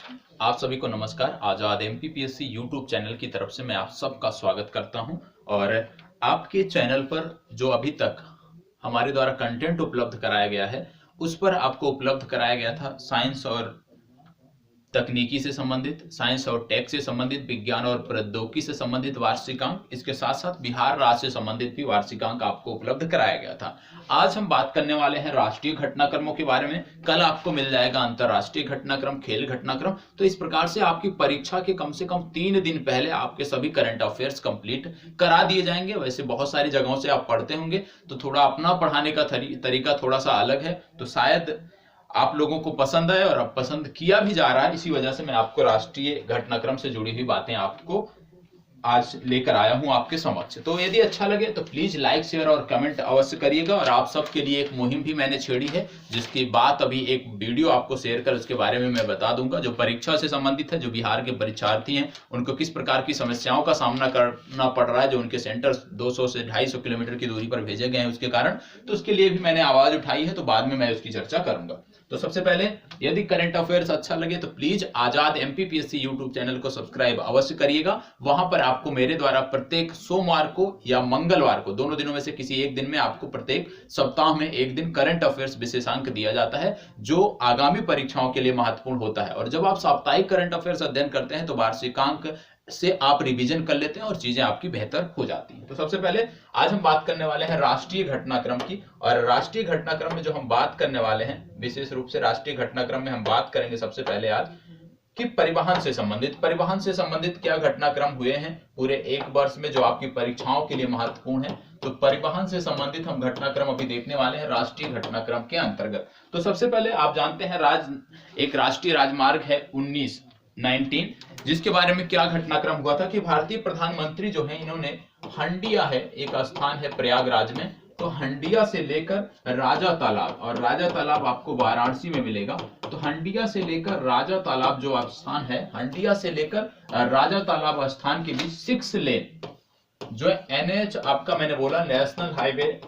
आप सभी को नमस्कार। आजाद एमपीपीएससी यूट्यूब चैनल की तरफ से मैं आप सबका स्वागत करता हूं। और आपके चैनल पर जो अभी तक हमारे द्वारा कंटेंट उपलब्ध कराया गया है उस पर आपको उपलब्ध कराया गया था साइंस और तकनीकी से संबंधित, साइंस और टेक से संबंधित, विज्ञान और प्रौद्योगिकी से संबंधित वार्षिकांक, इसके साथ साथ बिहार राज्य से संबंधित भी वार्षिकांक आपको उपलब्ध कराया गया था। आज हम बात करने वाले हैं राष्ट्रीय घटनाक्रमों के बारे में। कल आपको मिल जाएगा अंतरराष्ट्रीय घटनाक्रम, खेल घटनाक्रम। तो इस प्रकार से आपकी परीक्षा के कम से कम 3 दिन पहले आपके सभी करंट अफेयर्स कंप्लीट करा दिए जाएंगे। वैसे बहुत सारी जगहों से आप पढ़ते होंगे तो थोड़ा अपना पढ़ाने का तरीका थोड़ा सा अलग है, तो शायद आप लोगों को पसंद है और अब पसंद किया भी जा रहा है। इसी वजह से मैं आपको राष्ट्रीय घटनाक्रम से जुड़ी हुई बातें आपको आज लेकर आया हूं आपके समक्ष। तो यदि अच्छा लगे तो प्लीज लाइक, शेयर और कमेंट अवश्य करिएगा। और आप सबके लिए एक मुहिम भी मैंने छेड़ी है, जिसकी बात अभी एक वीडियो आपको शेयर कर उसके बारे में मैं बता दूंगा, जो परीक्षा से संबंधित है। जो बिहार के परीक्षार्थी हैं उनको किस प्रकार की समस्याओं का सामना करना पड़ रहा है, जो उनके सेंटर 200 से 250 किलोमीटर की दूरी पर भेजे गए हैं उसके कारण, तो उसके लिए भी मैंने आवाज उठाई है। तो बाद में मैं उसकी चर्चा करूंगा। तो सबसे पहले, यदि करंट अफेयर्स अच्छा लगे तो please Azad MPPSC YouTube channel को सब्सक्राइब अवश्य करिएगा। वहां पर आपको मेरे द्वारा प्रत्येक सोमवार को या मंगलवार को, दोनों दिनों में से किसी एक दिन में आपको प्रत्येक सप्ताह में एक दिन करंट अफेयर्स विशेषांक दिया जाता है, जो आगामी परीक्षाओं के लिए महत्वपूर्ण होता है। और जब आप साप्ताहिक करंट अफेयर्स अध्ययन करते हैं तो वार्षिकांक से आप रिवीजन कर लेते हैं और चीजें आपकी बेहतर हो जाती हैं। तो सबसे पहले आज हम बात करने वाले हैं राष्ट्रीय घटनाक्रम की। और राष्ट्रीय घटनाक्रम में जो हम बात करने वाले हैं, विशेष रूप से राष्ट्रीय घटनाक्रम में हम बात करेंगे सबसे पहले आज कि परिवहन से संबंधित क्या घटनाक्रम हुए हैं पूरे एक वर्ष में, जो आपकी परीक्षाओं के लिए महत्वपूर्ण है। तो परिवहन से संबंधित हम घटनाक्रम अभी देखने वाले हैं राष्ट्रीय घटनाक्रम के अंतर्गत। तो सबसे पहले आप जानते हैं एक राष्ट्रीय राजमार्ग है 19, जिसके बारे में क्या घटनाक्रम हुआ था कि भारतीय प्रधानमंत्री जो है, इन्होंने हंडिया है, एक स्थान है प्रयागराज में, तो हंडिया से लेकर राजा तालाब, और राजा तालाब आपको वाराणसी में मिलेगा। तो हंडिया से लेकर राजा तालाब जो स्थान है, हंडिया से लेकर राजा तालाब स्थान के बीच 6 लेन जो एनएच आपका, मैंने बोला नेशनल हाईवे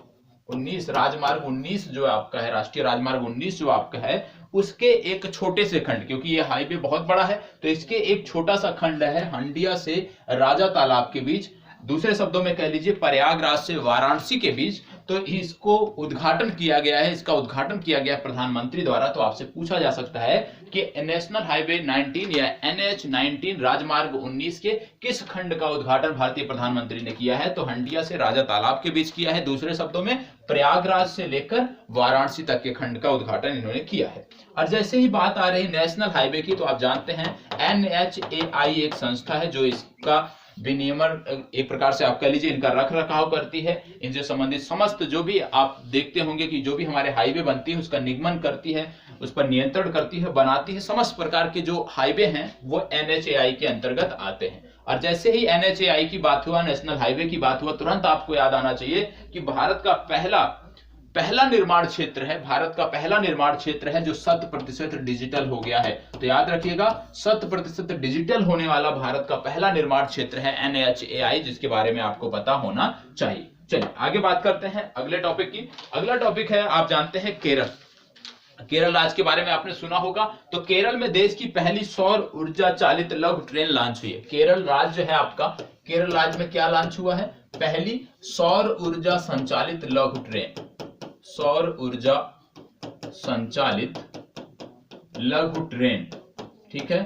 19, राजमार्ग 19 जो आपका है, राष्ट्रीय राजमार्ग 19 जो आपका है, उसके एक छोटे से खंड, क्योंकि ये हाईवे बहुत बड़ा है तो इसके एक छोटा सा खंड है हंडिया से राजा तालाब के बीच, दूसरे शब्दों में कह लीजिए प्रयागराज से वाराणसी के बीच। तो इसको उद्घाटन किया गया है, इसका उद्घाटन किया गया प्रधानमंत्री द्वारा। तो आपसे पूछा जा सकता है कि नेशनल हाईवे 19 या NH 19 राजमार्ग 19 के किस खंड का उद्घाटन भारतीय प्रधानमंत्री ने किया है? तो हंडिया से राजा तालाब के बीच किया है, दूसरे शब्दों में प्रयागराज से लेकर वाराणसी तक के खंड का उद्घाटन इन्होंने किया है। और जैसे ही बात आ रही नेशनल हाईवे की, तो आप जानते हैं NHAI एक संस्था है जो इसका विनियमन, एक प्रकार से आप कह लीजिए, इनका रख रखाव करती है। इनसे संबंधित समस्त जो भी आप देखते होंगे कि जो भी हमारे हाईवे बनती है उसका निगमन करती है, उस पर नियंत्रण करती है, बनाती है। समस्त प्रकार के जो हाईवे हैं वो NHAI के अंतर्गत आते हैं। और जैसे ही NHAI की बात हुआ, नेशनल हाईवे की बात हुआ, तुरंत आपको याद आना चाहिए कि भारत का पहला निर्माण क्षेत्र है, भारत का पहला निर्माण क्षेत्र है जो 100% डिजिटल हो गया है। तो याद रखिएगा, 100% डिजिटल होने वाला भारत का पहला निर्माण क्षेत्र है NHAI, जिसके बारे में आपको पता होना चाहिए। चलिए आगे बात करते हैं अगले टॉपिक की। अगला टॉपिक है, आप जानते हैं केरल राज्य के बारे में आपने सुना होगा। तो केरल में देश की पहली सौर ऊर्जा चालित लघु ट्रेन लॉन्च हुई है। केरल राज्य है आपका, केरल राज्य में क्या लॉन्च हुआ है? पहली सौर ऊर्जा संचालित लघु ट्रेन, सौर ऊर्जा संचालित लघु ट्रेन, ठीक है।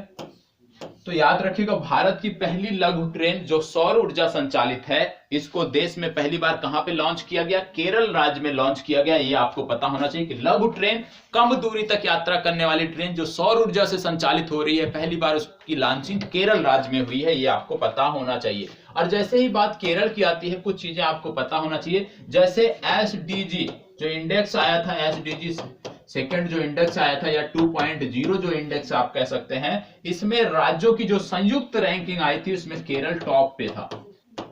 तो याद रखिएगा, भारत की पहली लघु ट्रेन जो सौर ऊर्जा संचालित है, इसको देश में पहली बार कहां पे लॉन्च किया गया? केरल राज्य में लॉन्च किया गया। ये आपको पता होना चाहिए कि लघु ट्रेन, कम दूरी तक यात्रा करने वाली ट्रेन जो सौर ऊर्जा से संचालित हो रही है, पहली बार उसकी लॉन्चिंग केरल राज्य में हुई है। ये आपको पता होना चाहिए। और जैसे ही बात केरल की आती है, कुछ चीजें आपको पता होना चाहिए। जैसे SDG जो इंडेक्स आया था, SDG सेकंड जो इंडेक्स आया था, या 2.0 जो इंडेक्स आप कह सकते हैं, इसमें राज्यों की जो संयुक्त रैंकिंग आई थी उसमें केरल टॉप पे था।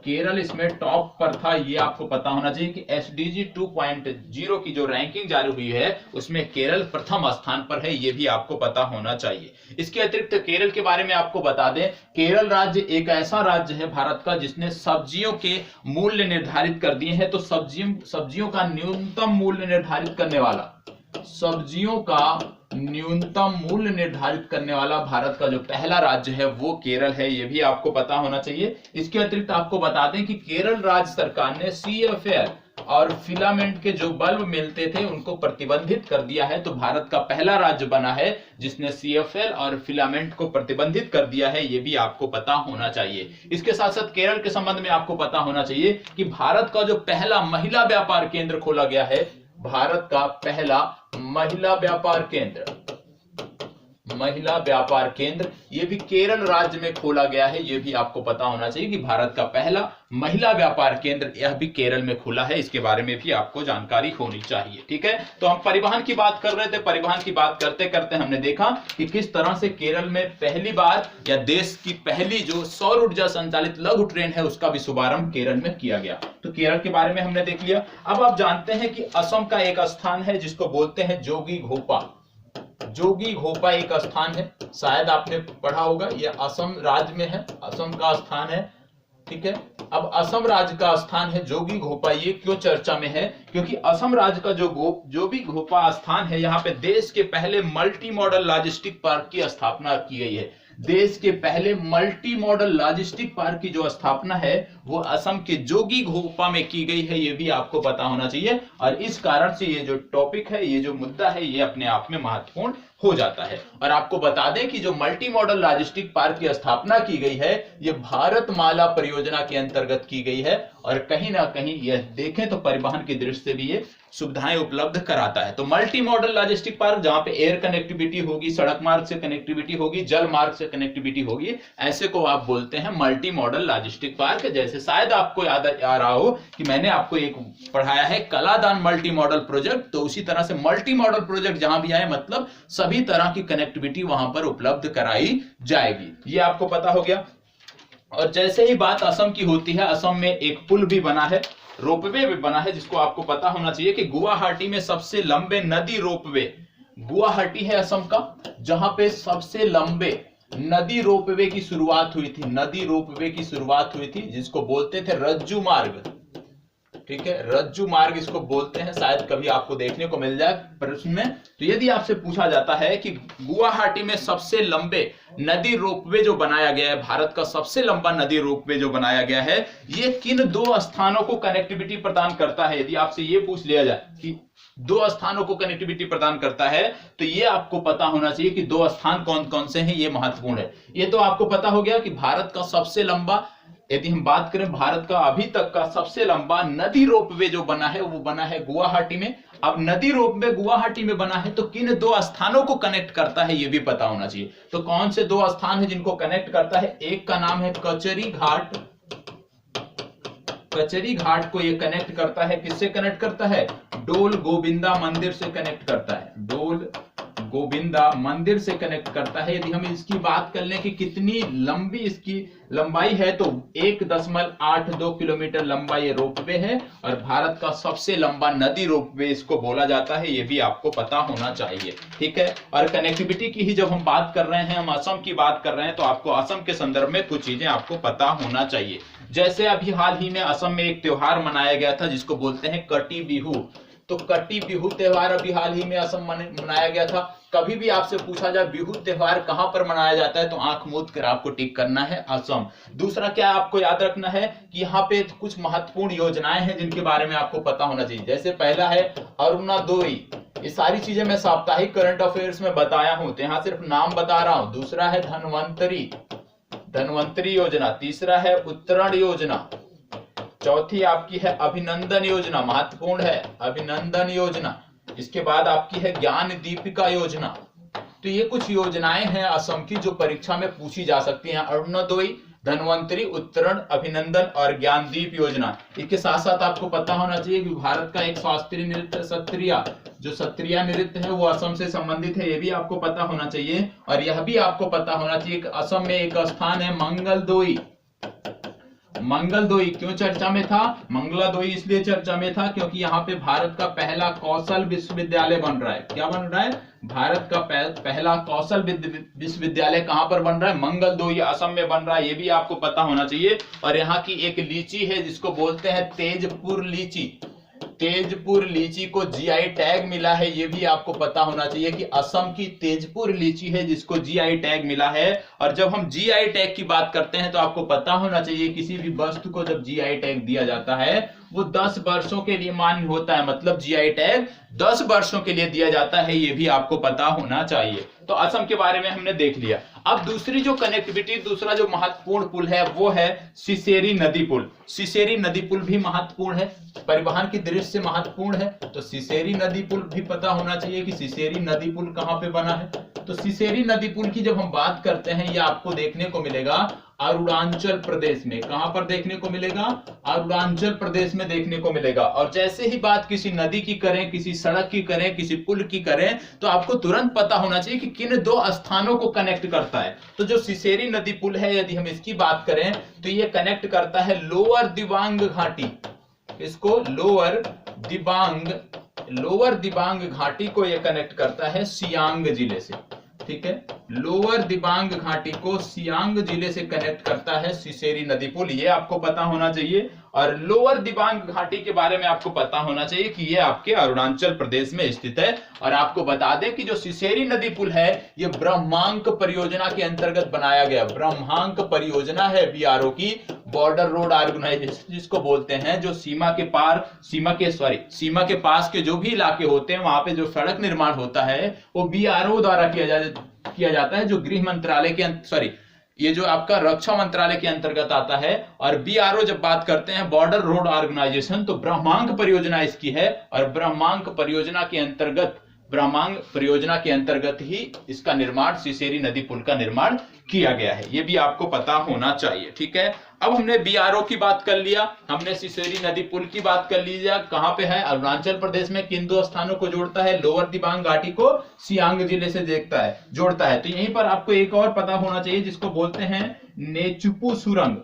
केरल इसमें टॉप पर था। ये आपको पता होना चाहिए कि SDG 2.0 की जो रैंकिंग जारी हुई है उसमें केरल प्रथम स्थान पर है। ये भी आपको पता होना चाहिए। इसके अतिरिक्त केरल के बारे में आपको बता दें, केरल राज्य एक ऐसा राज्य है भारत का जिसने सब्जियों के मूल्य निर्धारित कर दिए हैं। तो सब्जियों का न्यूनतम मूल्य निर्धारित करने वाला, सब्जियों का न्यूनतम मूल्य निर्धारित करने वाला भारत का जो पहला राज्य है वो केरल है, ये भी आपको पता होना चाहिए। इसके अतिरिक्त आपको बता दें कि केरल राज्य सरकार ने CFL और फिलामेंट के जो बल्ब मिलते थे उनको प्रतिबंधित कर दिया है। तो भारत का पहला राज्य बना है जिसने CFL और फिलामेंट को प्रतिबंधित कर दिया है, ये भी आपको पता होना चाहिए। इसके साथ साथ केरल के संबंध में आपको पता होना चाहिए कि भारत का जो पहला महिला व्यापार केंद्र खोला गया है, भारत का पहला महिला व्यापार केंद्र ये भी केरल राज्य में खोला गया है, ये भी आपको पता होना चाहिए कि भारत का पहला महिला व्यापार केंद्र यह भी केरल में खुला है, इसके बारे में भी आपको जानकारी होनी चाहिए। ठीक है, तो हम परिवहन की बात कर रहे थे। परिवहन की बात करते करते हमने देखा कि किस तरह से केरल में पहली बार या देश की पहली जो सौर ऊर्जा संचालित लघु ट्रेन है उसका भी शुभारंभ केरल में किया गया। तो केरल के बारे में हमने देख लिया। अब आप जानते हैं कि असम का एक स्थान है जिसको बोलते हैं जोगीघोपा। जोगीघोपा एक स्थान है, शायद आपने पढ़ा होगा, यह असम राज्य में है, असम का स्थान है। ठीक है, अब असम राज्य का स्थान है जोगीघोपा। ये क्यों चर्चा में है? क्योंकि असम राज्य का जो जोगीघोपा स्थान है, यहाँ पे देश के पहले मल्टी मॉडल लॉजिस्टिक पार्क की स्थापना की गई है। देश के पहले मल्टी मॉडल लॉजिस्टिक पार्क की जो स्थापना है वो असम के जोगीघोपा में की गई है, ये भी आपको पता होना चाहिए। और इस कारण से ये जो टॉपिक है, ये जो मुद्दा है, ये अपने आप में महत्वपूर्ण हो जाता है। और आपको बता दें कि जो मल्टी मॉडल लॉजिस्टिक पार्क की स्थापना की गई है ये भारतमाला परियोजना के अंतर्गत की गई है, और कहीं ना कहीं यह देखें तो परिवहन की दृष्टि से भी ये सुविधाएं उपलब्ध कराता है। तो मल्टी मॉडल लॉजिस्टिक पार्क जहां पे एयर कनेक्टिविटी होगी, सड़क मार्ग से कनेक्टिविटी होगी, जल मार्ग से कनेक्टिविटी होगी, ऐसे को आप बोलते हैं मल्टी मॉडल लॉजिस्टिक पार्क। जैसे शायद आपको याद आ रहा हो कि मैंने आपको एक पढ़ाया है कलादान मल्टी मॉडल प्रोजेक्ट, तो उसी तरह से मल्टी मॉडल प्रोजेक्ट जहां भी आए मतलब सभी तरह की कनेक्टिविटी वहां पर उपलब्ध कराई जाएगी, ये आपको पता हो गया। और जैसे ही बात असम की होती है, असम में एक पुल भी बना है, रोपवे भी बना है, जिसको आपको पता होना चाहिए कि गुवाहाटी में सबसे लंबे नदी रोपवे गुवाहाटी है असम का, जहां पे सबसे लंबे नदी रोपवे की शुरुआत हुई थी। नदी रोपवे की शुरुआत हुई थी जिसको बोलते थे रज्जू मार्ग। ठीक है, रज्जू मार्ग इसको बोलते हैं, शायद कभी आपको देखने को मिल जाए प्रश्न में। तो यदि आपसे पूछा जाता है कि गुवाहाटी में सबसे लंबे नदी रोपवे जो बनाया गया है, भारत का सबसे लंबा नदी रोपवे जो बनाया गया है, ये किन दो स्थानों को कनेक्टिविटी प्रदान करता है? यदि आपसे ये पूछ लिया जाए कि दो स्थानों को कनेक्टिविटी प्रदान करता है, तो ये आपको पता होना चाहिए कि दो स्थान कौन कौन से हैं, ये महत्वपूर्ण है। ये तो आपको पता हो गया कि भारत का सबसे लंबा, यदि हम बात करें भारत का अभी तक का सबसे लंबा नदी रोपवे जो बना है वो बना है गुवाहाटी में। अब नदी रोपवे गुवाहाटी में बना है तो किन दो स्थानों को कनेक्ट करता है ये भी पता होना चाहिए। तो कौन से दो स्थान है जिनको कनेक्ट करता है? एक का नाम है कचरी घाट। कचरी घाट को ये कनेक्ट करता है, किससे कनेक्ट करता है? डोल गोविंदा मंदिर से कनेक्ट करता है, डोल गोविंदा मंदिर से कनेक्ट करता है। यदि हम इसकी बात कर लें कि कितनी लंबी इसकी लंबाई है, तो 1.82 किलोमीटर लंबा ये रोपवे है, और भारत का सबसे लंबा नदी रोपवे इसको बोला जाता है, ये भी आपको पता होना चाहिए। ठीक है, और कनेक्टिविटी की ही जब हम बात कर रहे हैं, हम असम की बात कर रहे हैं, तो आपको असम के संदर्भ में कुछ चीजें आपको पता होना चाहिए। जैसे अभी हाल ही में असम में एक त्योहार मनाया गया था जिसको बोलते हैं कटी बिहू। तो कटी बिहू त्योहार अभी हाल ही में असम मनाया गया था। कभी भी आपसे पूछा जाए बिहू त्योहार कहां पर मनाया जाता है, तो आंख मूंद कर आपको टिक करना है असम। दूसरा क्या आपको याद रखना है कि यहाँ पे कुछ महत्वपूर्ण योजनाएं हैं जिनके बारे में आपको पता होना चाहिए। जैसे पहला है अरुणादोई, ये सारी चीजें मैं साप्ताहिक करंट अफेयर्स में बताया हूं, तो यहाँ सिर्फ नाम बता रहा हूं। दूसरा है धनवंतरी योजना। तीसरा है उत्तरण योजना। चौथी आपकी है अभिनंदन योजना, महत्वपूर्ण है अभिनंदन योजना। इसके बाद आपकी है ज्ञान दीपिका योजना। तो ये कुछ योजनाएं हैं असम की जो परीक्षा में पूछी जा सकती हैं। अरुणोदय, धनवंतरी, उत्तरण, अभिनंदन और ज्ञानदीप योजना। इसके साथ साथ आपको पता होना चाहिए कि भारत का एक शास्त्रीय नृत्य सत्रिया, जो सत्रिया नृत्य है वो असम से संबंधित है, ये भी आपको पता होना चाहिए। और यह भी आपको पता होना चाहिए कि असम में एक स्थान है मंगलदोई। मंगलदोई क्यों चर्चा में था? मंगलादोई इसलिए चर्चा में था क्योंकि यहाँ पे भारत का पहला कौशल विश्वविद्यालय बन रहा है। क्या बन रहा है? भारत का पहला कौशल विश्वविद्यालय कहां पर बन रहा है? मंगलदोई, असम में बन रहा है, ये भी आपको पता होना चाहिए। और यहाँ की एक लीची है जिसको बोलते हैं तेजपुर लीची। तेजपुर लीची को जीआई टैग मिला है, ये भी आपको पता होना चाहिए कि असम की तेजपुर लीची है जिसको जीआई टैग मिला है। और जब हम जीआई टैग की बात करते हैं तो आपको पता होना चाहिए किसी भी वस्तु को जब जीआई टैग दिया जाता है वो 10 वर्षों के लिए मान्य होता है, मतलब जीआई टैग 10 वर्षों के लिए दिया जाता है, ये भी आपको पता होना चाहिए। तो असम के बारे में हमने देख लिया। अब दूसरी जो कनेक्टिविटी, दूसरा जो महत्वपूर्ण पुल है वो है सिसेरी नदी पुल। सिसेरी नदी पुल भी महत्वपूर्ण है, परिवहन की दृष्टि से महत्वपूर्ण है। तो सिसेरी नदी पुल भी पता होना चाहिए कि सिसेरी नदी पुल कहां पे बना है। तो सिसेरी नदी पुल की जब हम बात करते हैं, ये आपको देखने को मिलेगा अरुणाचल प्रदेश में। कहां पर देखने को मिलेगा? अरुणाचल प्रदेश में देखने को मिलेगा। और जैसे ही बात किसी नदी की करें, किसी सड़क की करें, किसी पुल की करें, तो आपको तुरंत पता होना चाहिए कि किन दो स्थानों को कनेक्ट करता है। तो जो सिसेरी नदी पुल है, यदि हम इसकी बात करें तो ये कनेक्ट करता है लोअर दिबांग घाटी, इसको लोअर दिबांग घाटी को ये कनेक्ट करता है सियांग जिले से। ठीक है, लोअर दिबांग घाटी को सियांग जिले से कनेक्ट करता है सिसेरी नदी पुल, ये आपको पता होना चाहिए। और लोअर दिबांग घाटी के बारे में आपको पता होना चाहिए कि ये आपके अरुणाचल प्रदेश में स्थित है। और आपको बता दें कि जो सिसेरी नदी पुल है ये ब्रह्मांक परियोजना के अंतर्गत बनाया गया। ब्रह्मांक परियोजना है बीआरओ की, बॉर्डर रोड ऑर्गेनाइजेशन जिसको बोलते हैं, जो सीमा के पास के जो भी इलाके होते हैं वहां पे जो सड़क निर्माण होता है वो बीआरओ द्वारा किया जाता है, जो गृह मंत्रालय के ये जो आपका रक्षा मंत्रालय के अंतर्गत आता है। और बीआरओ जब बात करते हैं बॉर्डर रोड ऑर्गेनाइजेशन, तो ब्रह्मांक परियोजना इसकी है। और ब्रह्मांक परियोजना के अंतर्गत ही इसका निर्माण, सिसेरी नदी पुल का निर्माण किया गया है, ये भी आपको पता होना चाहिए। ठीक है, अब हमने बीआरओ की बात कर लिया, हमने सिसेरी नदी पुल की बात कर लीजिए। कहां पे है? अरुणाचल प्रदेश में। किन दो स्थानों को जोड़ता है? लोअर दिबांग घाटी को सियांग जिले से जोड़ता है। तो यहीं पर आपको एक और पता होना चाहिए जिसको बोलते हैं नेचुपू सुरंग।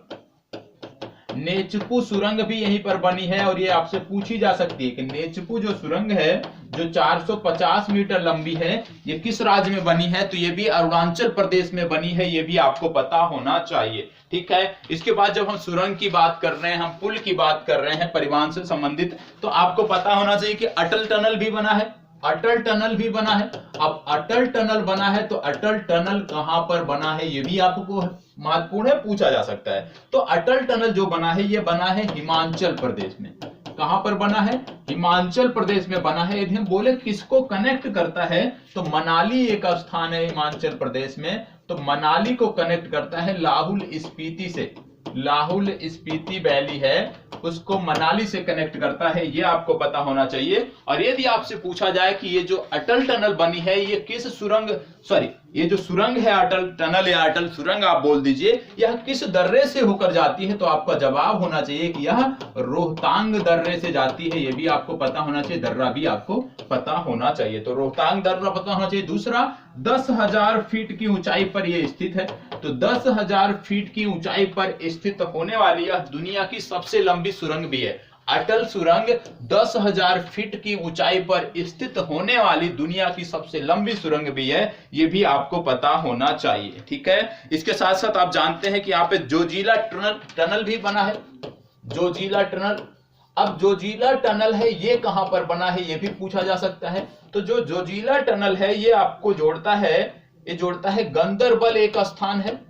नेचुपू सुरंग भी यहीं पर बनी है। और ये आपसे पूछी जा सकती है कि नेचुपू जो सुरंग है जो 450 मीटर लंबी है, ये किस राज्य में बनी है? तो ये भी अरुणाचल प्रदेश में बनी है, ये भी आपको पता होना चाहिए। ठीक है, इसके बाद जब हम सुरंग की बात कर रहे हैं, हम पुल की बात कर रहे हैं परिवहन से संबंधित, तो आपको पता होना चाहिए कि अटल टनल भी बना है। अटल टनल भी बना है। अब अटल टनल बना है तो अटल टनल कहां पर बना है ये भी आपको महत्वपूर्ण है, पूछा जा सकता है। तो अटल टनल जो बना है ये बना है हिमाचल प्रदेश में। कहां पर बना है? हिमाचल प्रदेश में बना है। यदि हम बोले किसको कनेक्ट करता है तो मनाली एक स्थान है हिमाचल प्रदेश में, तो मनाली को कनेक्ट करता है लाहौल स्पीति से। लाहौल स्पीति वैली है उसको मनाली से कनेक्ट करता है, ये आपको पता होना चाहिए। और यदि आपसे पूछा जाए कि ये जो अटल टनल बनी है ये किस सुरंग ये जो सुरंग है अटल टनल या अटल सुरंग आप बोल दीजिए, यह किस दर्रे से होकर जाती है, तो आपका जवाब होना चाहिए कि यह रोहतांग दर्रे से जाती है, ये भी आपको पता होना चाहिए, दर्रा भी आपको पता होना चाहिए। तो रोहतांग दर्रा पता होना चाहिए। दूसरा, 10,000 फीट की ऊंचाई पर यह स्थित है। तो 10,000 फीट की ऊंचाई पर स्थित होने वाली यह दुनिया की सबसे लंबी सुरंग भी है। अटल सुरंग 10,000 फीट की ऊंचाई पर स्थित होने वाली दुनिया की सबसे लंबी सुरंग भी है, ये भी आपको पता होना चाहिए। ठीक है, इसके साथ साथ आप जानते हैं कि यहाँ पे जोजिला टनल भी बना है। जोजिला टनल, अब जोजिला टनल है ये कहां पर बना है ये भी पूछा जा सकता है। तो जो जोजिला टनल है ये आपको जोड़ता है गंदरबल एक स्थान है।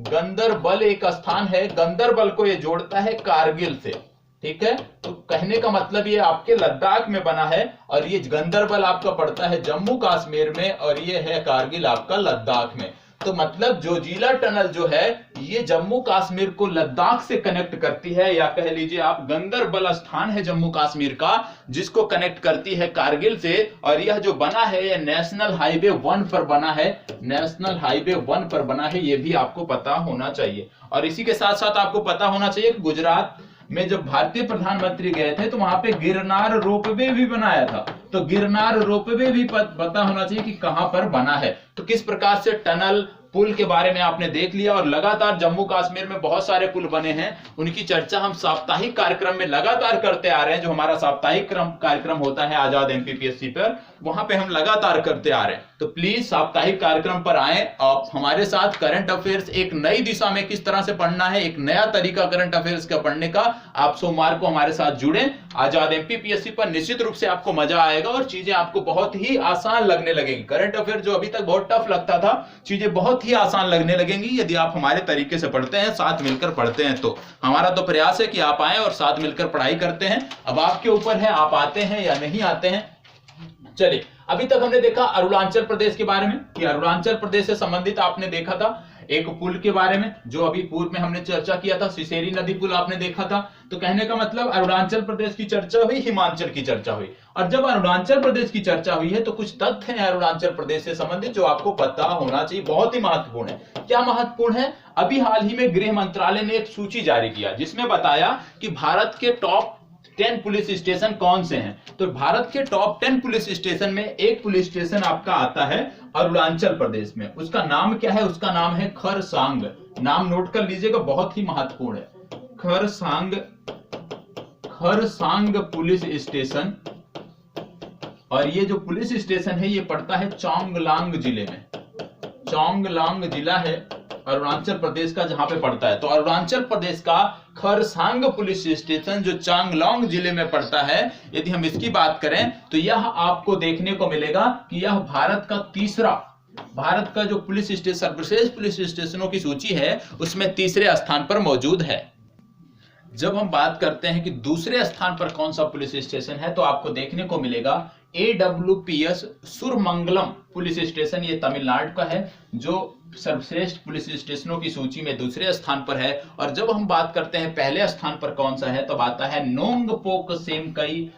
गंदरबल एक स्थान है, गंदरबल को ये जोड़ता है कारगिल से। ठीक है, तो कहने का मतलब ये आपके लद्दाख में बना है और ये गंदरबल आपका पड़ता है जम्मू कश्मीर में और ये है कारगिल आपका लद्दाख में। तो मतलब जोजिला टनल जो है ये जम्मू कश्मीर को लद्दाख से कनेक्ट करती है, या कह लीजिए आप गंदरबल स्थान है जम्मू कश्मीर का जिसको कनेक्ट करती है कारगिल से। और यह जो बना है ये नेशनल हाईवे 1 पर बना है। नेशनल हाईवे 1 पर बना है, ये भी आपको पता होना चाहिए। और इसी के साथ साथ आपको पता होना चाहिए कि गुजरात में जब भारतीय प्रधानमंत्री गए थे तो वहां पे गिरनार रोपवे भी बनाया था। तो गिरनार रोपवे भी पता होना चाहिए कि कहां पर बना है। तो किस प्रकार से टनल पुल के बारे में आपने देख लिया। और लगातार जम्मू कश्मीर में बहुत सारे पुल बने हैं, उनकी चर्चा हम साप्ताहिक कार्यक्रम में लगातार करते आ रहे हैं। जो हमारा साप्ताहिक कार्यक्रम होता है आजाद एमपीपीएससी पर, वहां पे हम लगातार करते आ रहे हैं। तो प्लीज साप्ताहिक कार्यक्रम पर आए, आप हमारे साथ करंट अफेयर्स एक नई दिशा में किस तरह से पढ़ना है, एक नया तरीका करंट अफेयर्स का पढ़ने का, आप सोमवार को हमारे साथ जुड़े। आजाद एमपीपीएससी पर निश्चित रूप से आपको मजा आएगा और चीजें आपको बहुत ही आसान लगने लगेंगी। करंट अफेयर जो अभी तक बहुत टफ लगता था, चीजें बहुत ही आसान लगने लगेंगी यदि आप हमारे तरीके से पढ़ते हैं, साथ मिलकर पढ़ते हैं। तो हमारा तो प्रयास है कि आप आए और साथ मिलकर पढ़ाई करते हैं। अब आपके ऊपर है, आप आते हैं या नहीं आते हैं। चलिए, अभी तक हमने देखा अरुणाचल प्रदेश के बारे में कि अरुणाचल प्रदेश से संबंधित आपने देखा था एक पुल के बारे में जो अभी पूर्व में हमने चर्चा किया था, सिसेरी नदी पुल आपने देखा था। तो कहने का मतलब अरुणाचल प्रदेश की चर्चा हुई, हिमाचल की चर्चा हुई। और जब अरुणाचल प्रदेश की चर्चा हुई है तो कुछ तथ्य हैं अरुणाचल प्रदेश से संबंधित जो आपको पता होना चाहिए, बहुत ही महत्वपूर्ण है। क्या महत्वपूर्ण है? अभी हाल ही में गृह मंत्रालय ने एक सूची जारी किया जिसमें बताया कि भारत के टॉप 10 पुलिस स्टेशन कौन से हैं। तो भारत के टॉप 10 पुलिस स्टेशन में एक पुलिस स्टेशन आपका आता है अरुणाचल प्रदेश में। उसका नाम क्या है? उसका नाम है खरसांग। नाम नोट कर लीजिएगा, बहुत ही महत्वपूर्ण है। Kharsang police station. और ये जो पुलिस स्टेशन है ये पड़ता है चांगलांग जिले में। चांगलांग जिला है अरुणाचल प्रदेश का जहां पे पड़ता है। तो अरुणाचल प्रदेश का खरसांग पुलिस स्टेशन जो चांगलांग जिले में पड़ता है, यदि हम इसकी बात करें तो यह आपको देखने को मिलेगा कि यह भारत का जो पुलिस स्टेशन, सर्वश्रेष्ठ पुलिस स्टेशनों की सूची है उसमें तीसरे स्थान पर मौजूद है। जब हम बात करते हैं कि दूसरे स्थान पर कौन सा पुलिस स्टेशन है तो आपको देखने को मिलेगा AWPS सुरमंगलम पुलिस स्टेशन। ये तमिलनाडु का है जो सर्वश्रेष्ठ पुलिस स्टेशनों की सूची में दूसरे स्थान पर है। और जब हम बात करते हैं पहले स्थान पर कौन सा है, तब आता है नोंगपोक सेमकई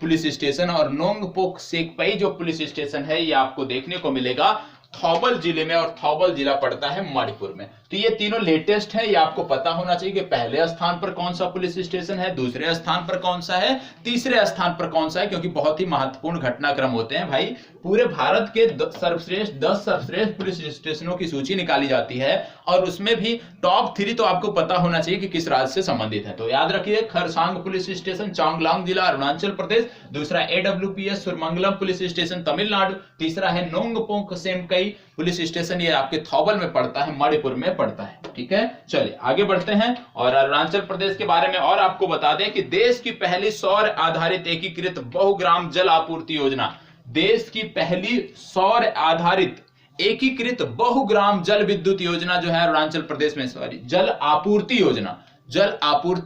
पुलिस स्टेशन। और नोंगपोक सेकपई जो पुलिस स्टेशन है ये आपको देखने को मिलेगा थौबल जिले में, और थौबल जिला पड़ता है मणिपुर में। तो ये तीनों लेटेस्ट है, ये आपको पता होना चाहिए कि पहले स्थान पर कौन सा पुलिस स्टेशन है, दूसरे स्थान पर कौन सा है, तीसरे स्थान पर कौन सा है, क्योंकि बहुत ही महत्वपूर्ण घटनाक्रम होते हैं भाई। पूरे भारत के 10 सर्वश्रेष्ठ पुलिस स्टेशनों की सूची निकाली जाती है और उसमें भी टॉप 3 तो आपको पता होना चाहिए कि किस राज्य से संबंधित है। तो याद रखिए, खरसांग पुलिस स्टेशन चांगलांग जिला अरुणाचल प्रदेश, दूसरा AWPS Suramangalam police station Tamil Nadu, तीसरा है नोंगपोक सेमकई पुलिस स्टेशन, ये आपके थौबल में पड़ता है, मणिपुर में पड़ता है। ठीक है, चलिए आगे बढ़ते हैं। और अरुणाचल प्रदेश के बारे में और आपको बता दें कि देश की पहली सौर आधारित एकीकृत बहुग्राम जल आपूर्ति योजना, देश की पहली सौर आधारित एकीकृत बहुग्राम जल विद्युत योजना जो है अरुणाचल प्रदेश में, जल आपूर्ति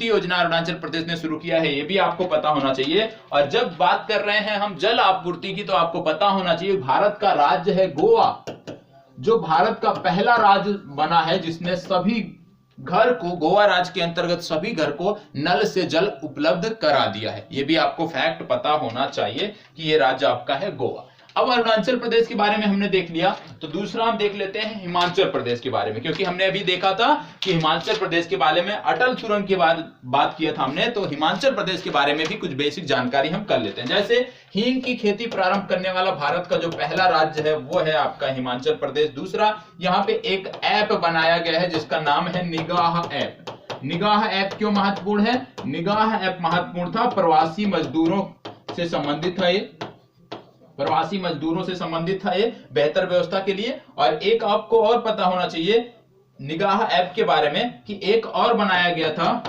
योजना अरुणाचल प्रदेश ने शुरू किया है, ये भी आपको पता होना चाहिए। और जब बात कर रहे हैं हम जल आपूर्ति की तो आपको पता होना चाहिए भारत का राज्य है गोवा, जो भारत का पहला राज्य बना है जिसने सभी घर को, गोवा राज्य के अंतर्गत सभी घर को नल से जल उपलब्ध करा दिया है। यह भी आपको फैक्ट पता होना चाहिए कि यह राज्य आपका है गोवा। अब अरुणाचल प्रदेश के बारे में हमने देख लिया, तो दूसरा हम देख लेते हैं हिमाचल प्रदेश के बारे में, क्योंकि हमने अभी देखा था कि हिमाचल प्रदेश के बारे में अटल सुरंग के बारे बात किया था हमने, तो हिमाचल प्रदेश के बारे में भी कुछ बेसिक जानकारी हम कर लेते हैं। जैसे हींग की खेती प्रारंभ करने वाला भारत का जो पहला राज्य है वो है आपका हिमाचल प्रदेश। दूसरा, यहाँ पे एक ऐप बनाया गया है जिसका नाम है निगाह ऐप। निगाह ऐप क्यों महत्वपूर्ण है? निगाह ऐप महत्वपूर्ण था, प्रवासी मजदूरों से संबंधित है ये, प्रवासी मजदूरों से संबंधित था ये, बेहतर व्यवस्था के लिए। और एक आपको और पता होना चाहिए निगाह ऐप के बारे में कि एक और बनाया गया था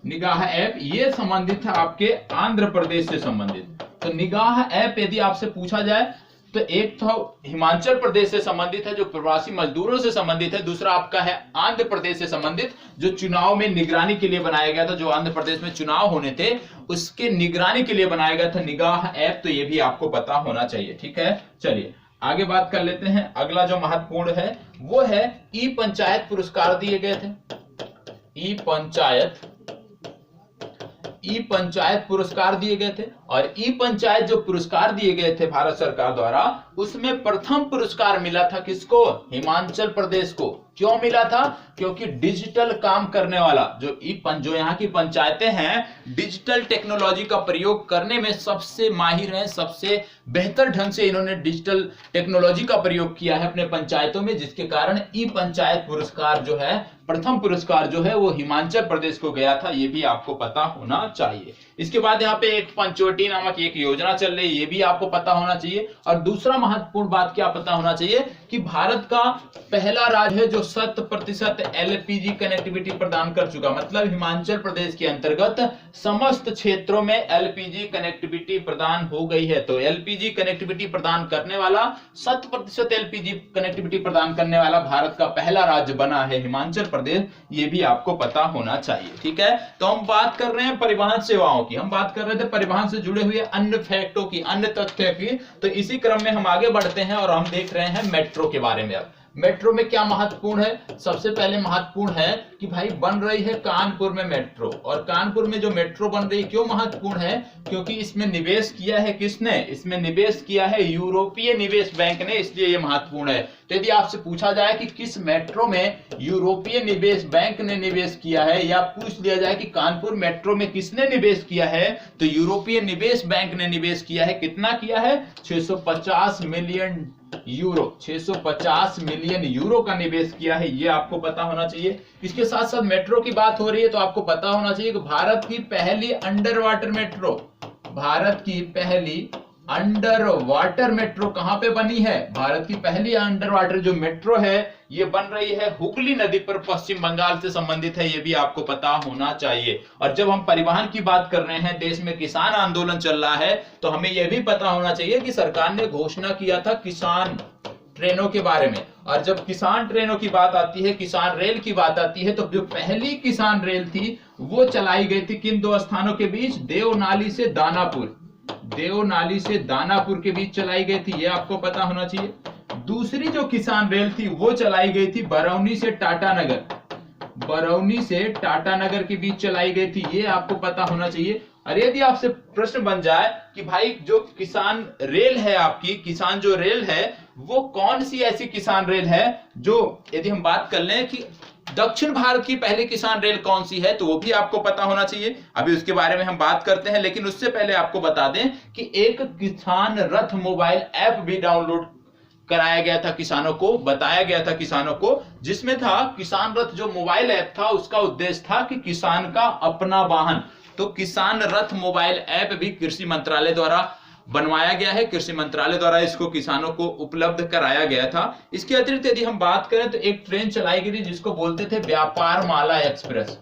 निगाह ऐप, ये संबंधित है आपके आंध्र प्रदेश से संबंधित। तो निगाह ऐप यदि आपसे पूछा जाए तो एक तो हिमाचल प्रदेश से संबंधित है जो प्रवासी मजदूरों से संबंधित है, दूसरा आपका है आंध्र प्रदेश से संबंधित जो चुनाव में निगरानी के लिए बनाया गया था, जो आंध्र प्रदेश में चुनाव होने थे उसके निगरानी के लिए बनाया गया था निगाह ऐप। तो ये भी आपको पता होना चाहिए। ठीक है, चलिए आगे बात कर लेते हैं। अगला जो महत्वपूर्ण है वो है ई पंचायत पुरस्कार दिए गए थे। ई पंचायत पुरस्कार दिए गए थे, और ई पंचायत जो पुरस्कार दिए गए थे भारत सरकार द्वारा, उसमें प्रथम पुरस्कार मिला था किसको? हिमाचल प्रदेश को। क्यों मिला था? क्योंकि डिजिटल काम करने वाला जो यहाँ की पंचायतें हैं डिजिटल टेक्नोलॉजी का प्रयोग करने में सबसे माहिर हैं, सबसे बेहतर ढंग से इन्होंने डिजिटल टेक्नोलॉजी का प्रयोग किया है अपने पंचायतों में, जिसके कारण ई पंचायत पुरस्कार जो है, प्रथम पुरस्कार जो है वो हिमाचल प्रदेश को गया था। ये भी आपको पता होना चाहिए। इसके बाद यहाँ पे एक पंचवटी नामक एक योजना चल रही है, ये भी आपको पता होना चाहिए। और दूसरा महत्वपूर्ण बात क्या पता होना चाहिए कि भारत का पहला राज्य है जो 100% एलपीजी कनेक्टिविटी प्रदान कर चुका, मतलब हिमाचल प्रदेश के अंतर्गत समस्त क्षेत्रों में एलपीजी कनेक्टिविटी प्रदान हो गई है। तो एलपीजी कनेक्टिविटी प्रदान करने वाला 100% एलपीजी कनेक्टिविटी प्रदान करने वाला भारत का पहला राज्य बना है हिमाचल प्रदेश, ये भी आपको पता होना चाहिए। ठीक है, तो हम बात कर रहे हैं परिवहन सेवाओं की, हम बात कर रहे थे परिवहन से जुड़े हुए अन्य फैक्टों की, अन्य तथ्यों की। तो इसी क्रम में हम आगे बढ़ते हैं और हम देख रहे हैं मेट्रो के बारे में। अब मेट्रो में क्या महत्वपूर्ण है, सबसे पहले महत्वपूर्ण है कि भाई बन रही है कानपुर में मेट्रो। और कानपुर में जो मेट्रो बन रही है क्यों महत्वपूर्ण है, क्योंकि इसमें निवेश किया है किसने, इसमें निवेश किया है यूरोपीय निवेश बैंक ने, इसलिए यह महत्वपूर्ण है। तो यदि आपसे पूछा जाए कि किस मेट्रो में यूरोपीय निवेश बैंक ने निवेश किया है, या पूछ लिया जाए कि कानपुर मेट्रो में किसने निवेश किया है, तो यूरोपीय निवेश बैंक ने निवेश किया है। कितना किया है, 650 मिलियन यूरो, 650 मिलियन यूरो का निवेश किया है, ये आपको पता होना चाहिए। इसके साथ साथ मेट्रो की बात हो रही है तो आपको पता होना चाहिए कि भारत की पहली अंडर वाटर मेट्रो, भारत की पहली अंडर वाटर मेट्रो कहां पे बनी है, भारत की पहली अंडर वाटर जो मेट्रो है ये बन रही है हुगली नदी पर, पश्चिम बंगाल से संबंधित है, ये भी आपको पता होना चाहिए। और जब हम परिवहन की बात कर रहे हैं, देश में किसान आंदोलन चल रहा है, तो हमें यह भी पता होना चाहिए कि सरकार ने घोषणा किया था किसान ट्रेनों के बारे में। और जब किसान ट्रेनों की बात आती है, किसान रेल की बात आती है, तो जो पहली किसान रेल थी वो चलाई गई थी किन दो स्थानों के बीच, देवनाली से दानापुर, देवनाली से दानापुर के बीच चलाई गई थी, ये आपको पता होना चाहिए। दूसरी जो किसान रेल थी वो चलाई गई थी बरौनी से टाटानगर, बरौनी से टाटानगर के बीच चलाई गई थी, ये आपको पता होना चाहिए। और यदि आपसे प्रश्न बन जाए कि भाई जो किसान रेल है आपकी, किसान जो रेल है वो कौन सी ऐसी किसान रेल है जो, यदि हम बात कर लें कि दक्षिण भारत की पहली किसान रेल कौन सी है, तो वो भी आपको पता होना चाहिए। अभी उसके बारे में हम बात करते हैं, लेकिन उससे पहले आपको बता दें कि एक किसान रथ मोबाइल ऐप भी डाउनलोड कराया गया था किसानों को, बताया गया था किसानों को, जिसमें था किसान रथ जो मोबाइल ऐप था उसका उद्देश्य था कि किसान का अपना वाहन। तो किसान रथ मोबाइल ऐप भी कृषि मंत्रालय द्वारा बनवाया गया है, कृषि मंत्रालय द्वारा इसको किसानों को उपलब्ध कराया गया था। इसके अतिरिक्त यदि हम बात करें तो एक ट्रेन चलाई गई जिसको बोलते थे व्यापार माला एक्सप्रेस,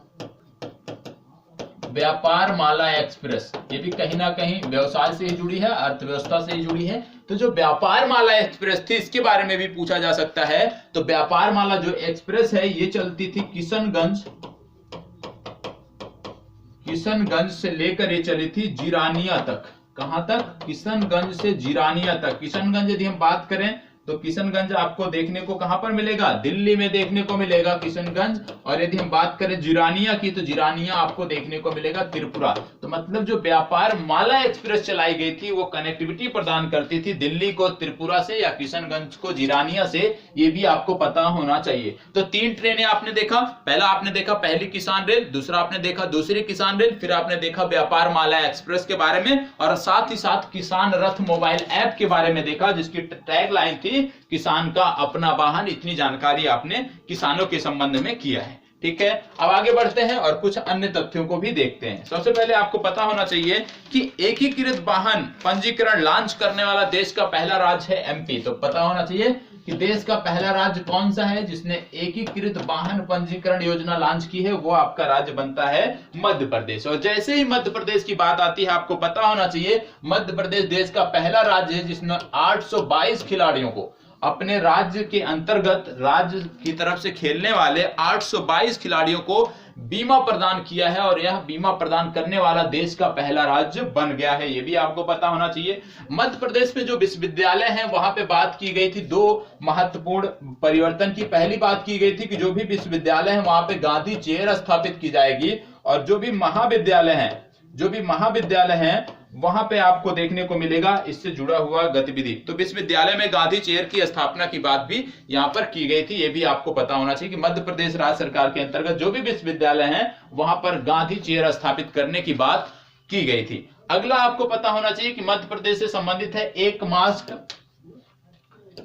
व्यापार माला एक्सप्रेस, ये भी कहीं ना कहीं व्यवसाय से ही जुड़ी है, अर्थव्यवस्था से ही जुड़ी है। तो जो व्यापार माला एक्सप्रेस थी इसके बारे में भी पूछा जा सकता है। तो व्यापार माला जो एक्सप्रेस है ये चलती थी किशनगंज, किशनगंज से लेकर ये चली थी जिरानिया तक। कहां तक, किशनगंज से जिरानिया तक। किशनगंज यदि हम बात करें तो किशनगंज आपको देखने को कहां पर मिलेगा, दिल्ली में देखने को मिलेगा किशनगंज। और यदि हम बात करें जिरानिया की तो जिरानिया आपको देखने को मिलेगा त्रिपुरा। तो मतलब जो व्यापार माला एक्सप्रेस चलाई गई थी वो कनेक्टिविटी प्रदान करती थी दिल्ली को त्रिपुरा से या किशनगंज को जिरानिया से, ये भी आपको पता होना चाहिए। तो 3 ट्रेनें आपने देखा, पहला आपने देखा पहली किसान रेल, दूसरा आपने देखा दूसरी किसान रेल, फिर आपने देखा व्यापार माला एक्सप्रेस के बारे में, और साथ ही साथ किसान रथ मोबाइल ऐप के बारे में देखा जिसकी टैगलाइन थी किसान का अपना वाहन। इतनी जानकारी आपने किसानों के संबंध में किया है। ठीक है, अब आगे बढ़ते हैं और कुछ अन्य तथ्यों को भी देखते हैं। सबसे पहले आपको पता होना चाहिए कि एकीकृत वाहन पंजीकरण लॉन्च करने वाला देश का पहला राज्य है एमपी। तो पता होना चाहिए कि देश का पहला राज्य कौन सा है जिसने एकीकृत वाहन पंजीकरण योजना लॉन्च की है, वो आपका राज्य बनता है मध्य प्रदेश। और जैसे ही मध्य प्रदेश की बात आती है आपको पता होना चाहिए मध्य प्रदेश देश का पहला राज्य है जिसने 822 खिलाड़ियों को अपने राज्य के अंतर्गत, राज्य की तरफ से खेलने वाले 822 खिलाड़ियों को बीमा प्रदान किया है, और यह बीमा प्रदान करने वाला देश का पहला राज्य बन गया है, ये भी आपको पता होना चाहिए। मध्य प्रदेश में जो विश्वविद्यालय हैं वहां पे बात की गई थी 2 महत्वपूर्ण परिवर्तन की। पहली बात की गई थी कि जो भी विश्वविद्यालय है वहां पे गांधी चेयर स्थापित की जाएगी, और जो भी महाविद्यालय हैं वहां पे आपको देखने को मिलेगा इससे जुड़ा हुआ गतिविधि। तो विश्वविद्यालय में गांधी चेयर की स्थापना की बात भी यहां पर की गई थी, ये भी आपको पता होना चाहिए कि मध्य प्रदेश राज्य सरकार के अंतर्गत जो भी विश्वविद्यालय हैं वहां पर गांधी चेयर स्थापित करने की बात की गई थी। अगला आपको पता होना चाहिए कि मध्य प्रदेश से संबंधित है एक मास्क,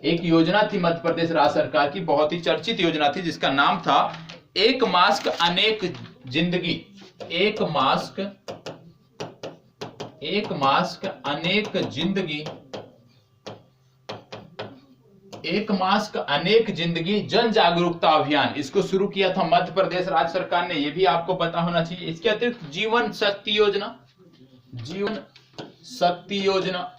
एक योजना थी मध्य प्रदेश राज्य सरकार की, बहुत ही चर्चित योजना थी जिसका नाम था एक मास्क अनेक जिंदगी, एक मास्क एक मास्क अनेक जिंदगी, एक मास्क अनेक जिंदगी जन जागरूकता अभियान, इसको शुरू किया था मध्य प्रदेश राज्य सरकार ने, ये भी आपको पता होना चाहिए। इसके अतिरिक्त जीवन शक्ति योजना, जीवन शक्ति योजना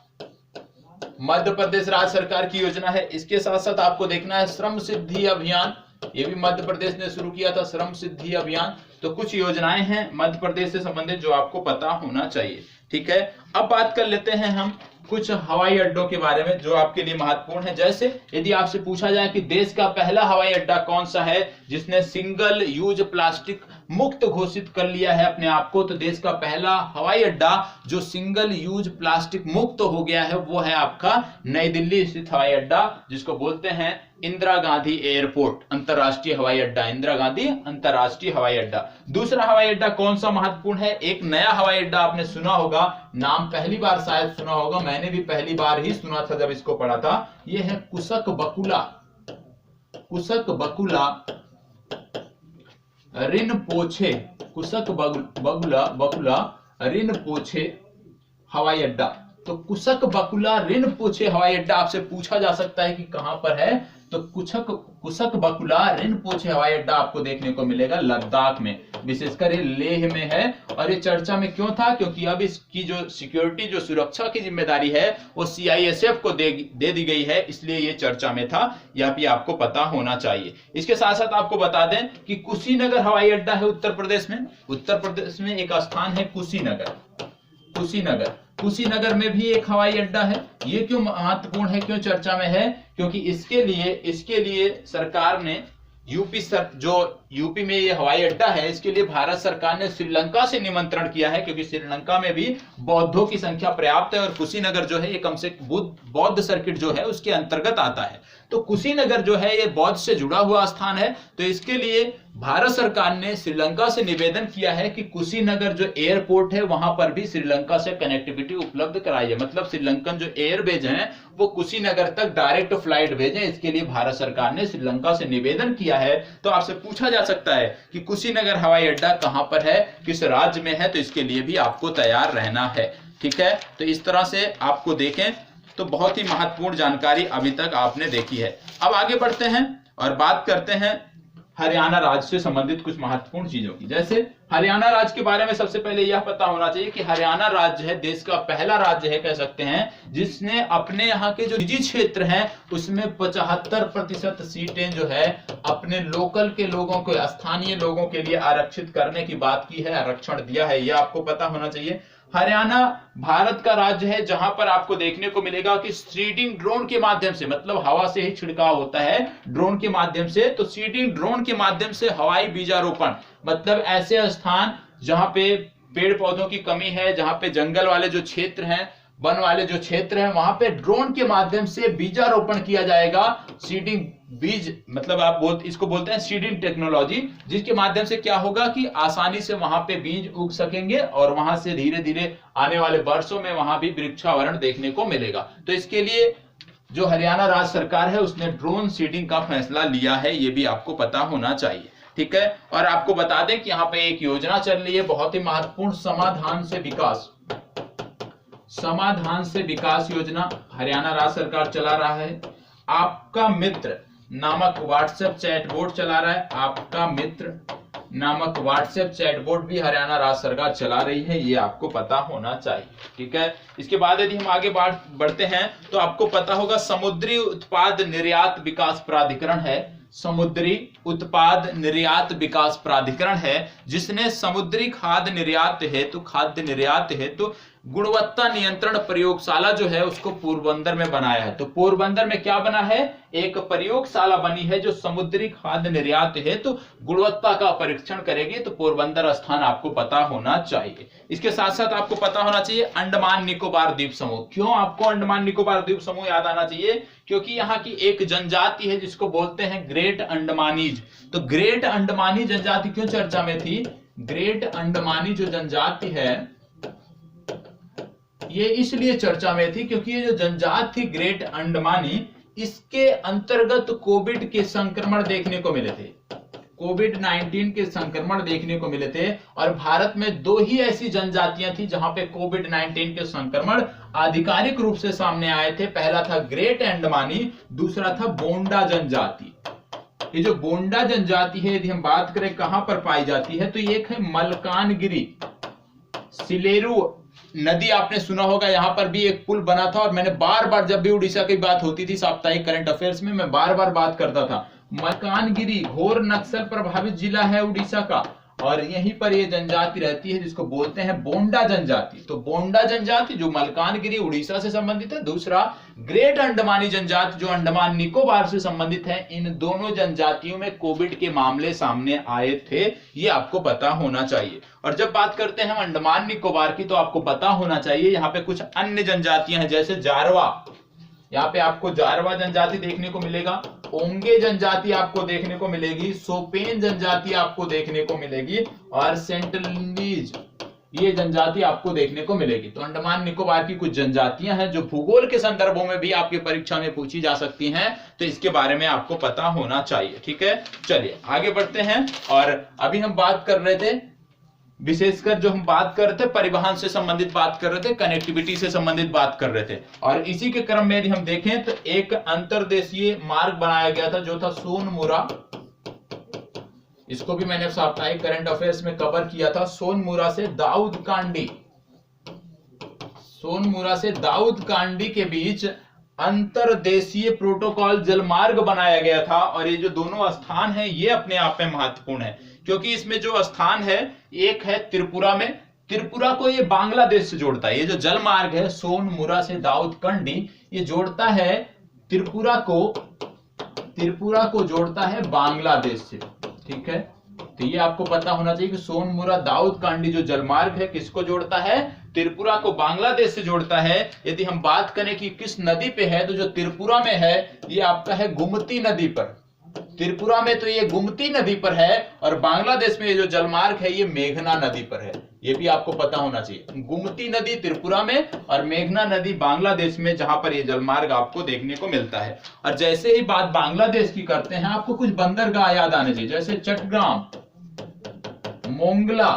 मध्य प्रदेश राज्य सरकार की योजना है। इसके साथ साथ आपको देखना है श्रम सिद्धि अभियान, ये भी मध्य प्रदेश ने शुरू किया था, श्रम सिद्धि अभियान। तो कुछ योजनाएं हैं मध्य प्रदेश से संबंधित जो आपको पता होना चाहिए, ठीक है। अब बात कर लेते हैं हम कुछ हवाई अड्डों के बारे में जो आपके लिए महत्वपूर्ण है। जैसे यदि आपसे पूछा जाए कि देश का पहला हवाई अड्डा कौन सा है जिसने सिंगल यूज प्लास्टिक मुक्त घोषित कर लिया है अपने आप को, तो देश का पहला हवाई अड्डा जो सिंगल यूज प्लास्टिक मुक्त हो गया है वो है आपका नई दिल्ली स्थित हवाई अड्डा, जिसको बोलते हैं इंदिरा गांधी एयरपोर्ट, अंतरराष्ट्रीय हवाई अड्डा, इंदिरा गांधी अंतरराष्ट्रीय हवाई अड्डा। दूसरा हवाई अड्डा कौन सा महत्वपूर्ण है, एक नया हवाई अड्डा आपने सुना होगा, नाम पहली बार शायद सुना होगा, मैंने भी पहली बार ही सुना था जब इसको पढ़ा था, ये है कुशक बकुला, कुशक बकुला रिनपोछे, कुशक बकुला रिनपोछे हवाई अड्डा। तो कुशक बकुला रिनपोछे हवाई अड्डा आपसे पूछा जा सकता है कि कहां पर है, तो कुशक बकुला रिनपोछे हवाई अड्डा आपको देखने को मिलेगा लद्दाख में, विशेषकर ये लेह में है। और ये चर्चा में क्यों था, क्योंकि अब इसकी जो सिक्योरिटी, जो सुरक्षा की जिम्मेदारी है वो CISF को दे दी गई है, इसलिए ये चर्चा में था, यह भी आपको पता होना चाहिए। इसके साथ साथ आपको बता दें कि कुशीनगर हवाई अड्डा है उत्तर प्रदेश में, उत्तर प्रदेश में एक स्थान है कुशीनगर, कुशीनगर में भी एक हवाई अड्डा है। ये क्यों महत्वपूर्ण है, क्यों चर्चा में है, क्योंकि इसके लिए सरकार ने यूपी में ये हवाई अड्डा है, इसके लिए भारत सरकार ने श्रीलंका से निमंत्रण किया है, क्योंकि श्रीलंका में भी बौद्धों की संख्या पर्याप्त है और कुशीनगर जो है ये कम से बौद्ध सर्किट जो है उसके अंतर्गत आता है। तो कुशीनगर जो है ये बौद्ध से जुड़ा हुआ स्थान है, तो इसके लिए भारत सरकार ने श्रीलंका से निवेदन किया है कि कुशीनगर जो एयरपोर्ट है वहां पर भी श्रीलंका से कनेक्टिविटी उपलब्ध कराइए, मतलब श्रीलंकन जो एयरबेज हैं वो कुशीनगर तक डायरेक्ट फ्लाइट भेजें, इसके लिए भारत सरकार ने श्रीलंका से निवेदन किया है। तो आपसे पूछा जा सकता है कि कुशीनगर हवाई अड्डा कहां पर है, किस राज्य में है, तो इसके लिए भी आपको तैयार रहना है, ठीक है। तो इस तरह से आपको देखें तो बहुत ही महत्वपूर्ण जानकारी अभी तक आपने देखी है। अब आगे बढ़ते हैं और बात करते हैं हरियाणा राज्य से संबंधित कुछ महत्वपूर्ण चीजों की। जैसे हरियाणा राज्य के बारे में सबसे पहले यह पता होना चाहिए कि हरियाणा राज्य है देश का पहला राज्य है कह सकते हैं जिसने अपने यहाँ के जो निजी क्षेत्र हैं उसमें 75% सीटें जो है अपने लोकल के लोगों को, स्थानीय लोगों के लिए आरक्षित करने की बात की है, आरक्षण दिया है, यह आपको पता होना चाहिए। हरियाणा भारत का राज्य है जहां पर आपको देखने को मिलेगा कि सीडिंग ड्रोन के माध्यम से, मतलब हवा से ही छिड़काव होता है ड्रोन के माध्यम से, तो सीडिंग ड्रोन के माध्यम से हवाई बीजारोपण, मतलब ऐसे स्थान जहां पे पेड़ पौधों की कमी है, जहां पे जंगल वाले जो क्षेत्र हैं, वन वाले जो क्षेत्र हैं, वहां पे ड्रोन के माध्यम से बीजारोपण किया जाएगा। सीडिंग बीज, मतलब आप इसको बोलते हैं सीडिंग टेक्नोलॉजी, जिसके माध्यम से क्या होगा कि आसानी से वहां पे बीज उग सकेंगे और वहां से धीरे धीरे आने वाले वर्षों में वहां भी वृक्षावरण देखने को मिलेगा। तो इसके लिए जो हरियाणा राज्य सरकार है उसने ड्रोन सीडिंग का फैसला लिया है, ये भी आपको पता होना चाहिए, ठीक है। और आपको बता दें कि यहाँ पे एक योजना चल रही है बहुत ही महत्वपूर्ण, समाधान से विकास योजना हरियाणा राज्य सरकार चला रहा है। आपका मित्र नामक व्हाट्सएप चैटबोट चला रहा है, आपका मित्र नामक व्हाट्सएप चैटबोट भी हरियाणा राज्य सरकार चला रही है, ये आपको पता होना चाहिए, ठीक है। इसके बाद यदि हम आगे बढ़ते हैं तो आपको पता होगा समुद्री उत्पाद निर्यात विकास प्राधिकरण है, समुद्री उत्पाद निर्यात विकास प्राधिकरण है, जिसने समुद्री खाद्य निर्यात हेतु गुणवत्ता नियंत्रण प्रयोगशाला जो है उसको पोरबंदर में बनाया है। तो पोरबंदर में क्या बना है, एक प्रयोगशाला बनी है जो समुद्री खाद्य निर्यात हेतु गुणवत्ता का परीक्षण करेगी। तो पोरबंदर स्थान आपको पता होना चाहिए। इसके साथ साथ आपको पता होना चाहिए अंडमान निकोबार द्वीप समूह। क्यों आपको अंडमान निकोबार द्वीप समूह याद आना चाहिए, क्योंकि यहाँ की एक जनजाति है जिसको बोलते हैं ग्रेट अंडमानीज। तो ग्रेट अंडमानी जनजाति क्यों चर्चा में थी, ग्रेट अंडमानी जो जनजाति है ये इसलिए चर्चा में थी क्योंकि ये जो जनजाति थी ग्रेट अंडमानी, इसके अंतर्गत कोविड के संक्रमण देखने को मिले थे। कोविड-19 के संक्रमण देखने को मिले थे और भारत में 2 ही ऐसी जनजातियां थी जहां पे कोविड-19 के संक्रमण आधिकारिक रूप से सामने आए थे। पहला था ग्रेट अंडमानी, दूसरा था बोंडा जनजाति। ये जो बोंडा जनजाति है, यदि हम बात करें कहां पर पाई जाती है, तो ये एक है मलकानगिरी। सिलेरू नदी आपने सुना होगा, यहां पर भी एक पुल बना था और मैंने बार बार जब भी उड़ीसा की बात होती थी साप्ताहिक करंट अफेयर्स में, मैं बार बार बात करता था। मलकानगिरी घोर नक्सल प्रभावित जिला है उड़ीसा का और यहीं पर ये जनजाति रहती है जिसको बोलते हैं बोंडा जनजाति। तो बोंडा जनजाति जो मलकानगिरी उड़ीसा से संबंधित है, दूसरा ग्रेट अंडमानी जनजाति जो अंडमान निकोबार से संबंधित है। इन दोनों जनजातियों में कोविड के मामले सामने आए थे, ये आपको पता होना चाहिए। और जब बात करते हैं अंडमान निकोबार की, तो आपको पता होना चाहिए यहाँ पे कुछ अन्य जनजातियां हैं, जैसे जारवा। यहाँ पे आपको जारवा जनजाति देखने को मिलेगा, ओंगे जनजाति आपको देखने को मिलेगी, सोपेन जनजाति आपको देखने को मिलेगी और सेंटलिंडीज ये जनजाति आपको देखने को मिलेगी। तो अंडमान निकोबार की कुछ जनजातियां हैं जो भूगोल के संदर्भों में भी आपकी परीक्षा में पूछी जा सकती हैं, तो इसके बारे में आपको पता होना चाहिए। ठीक है, चलिए आगे बढ़ते हैं। और अभी हम बात कर रहे थे, विशेषकर जो हम बात कर रहे थे परिवहन से संबंधित बात कर रहे थे, कनेक्टिविटी से संबंधित बात कर रहे थे। और इसी के क्रम में यदि हम देखें तो एक अंतरदेशीय मार्ग बनाया गया था जो था सोनमुरा। इसको भी मैंने साप्ताहिक करंट अफेयर्स में कवर किया था। सोनमुरा से दाऊदकांडी, सोनमुरा से दाऊदकांडी के बीच अंतरदेशीय प्रोटोकॉल जलमार्ग बनाया गया था। और ये जो दोनों स्थान है ये अपने आप में महत्वपूर्ण है, क्योंकि इसमें जो स्थान है एक है त्रिपुरा में, त्रिपुरा को ये बांग्लादेश से जोड़ता है। ये जो जल मार्ग है सोनमुरा से दाऊदकांडी, ये जोड़ता है त्रिपुरा को जोड़ता है बांग्लादेश से। ठीक है, तो ये आपको पता होना चाहिए कि सोनमुरा दाऊदकांडी जो जलमार्ग है किसको जोड़ता है, त्रिपुरा को बांग्लादेश से जोड़ता है। यदि हम बात करें कि किस नदी पे है, तो जो त्रिपुरा में है ये आपका है गोमती नदी पर। त्रिपुरा में तो ये गोमती नदी पर है और बांग्लादेश में ये जो जलमार्ग है ये मेघना नदी पर है। ये भी आपको पता होना चाहिए, गोमती नदी त्रिपुरा में और मेघना नदी बांग्लादेश में, जहां पर ये जलमार्ग आपको देखने को मिलता है। और जैसे ही बात बांग्लादेश की करते हैं, आपको कुछ बंदरगाह याद आने चाहिए, जैसे चट्टग्राम, मोंगला।